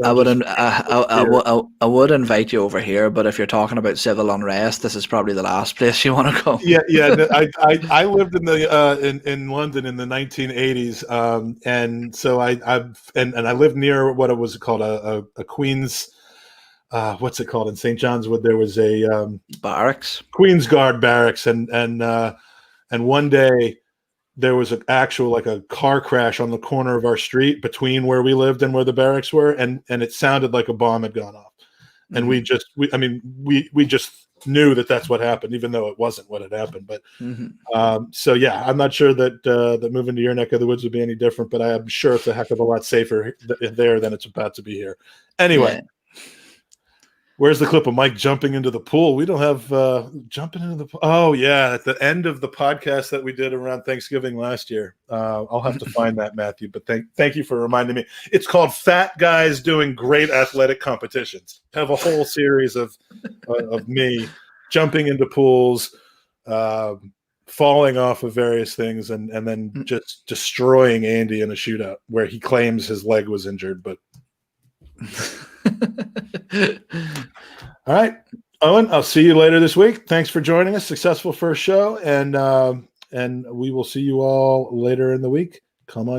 I would invite you over here, but if you're talking about civil unrest, this is probably the last place you want to go. Yeah. I lived in London in the 1980s, and so I lived near what it was called a Queen's. What's it called in St. John's Wood? There was a barracks, Queen's Guard barracks, and one day there was an actual a car crash on the corner of our street between where we lived and where the barracks were, and it sounded like a bomb had gone off, and we just knew that that's what happened, even though it wasn't what had happened. But so yeah, I'm not sure that moving to your neck of the woods would be any different, but I am sure it's a heck of a lot safer there than it's about to be here. Anyway. Yeah. Where's the clip of Mike jumping into the pool? We don't have jumping into the pool. Oh, yeah, at the end of the podcast that we did around Thanksgiving last year. I'll have to find that, Matthew, but thank you for reminding me. It's called Fat Guys Doing Great Athletic Competitions. I have a whole series of me jumping into pools, falling off of various things, and then just destroying Andy in a shootout where he claims his leg was injured, but... All right, Owen, I'll see you later this week. Thanks for joining us. Successful first show, and we will see you all later in the week. Come on.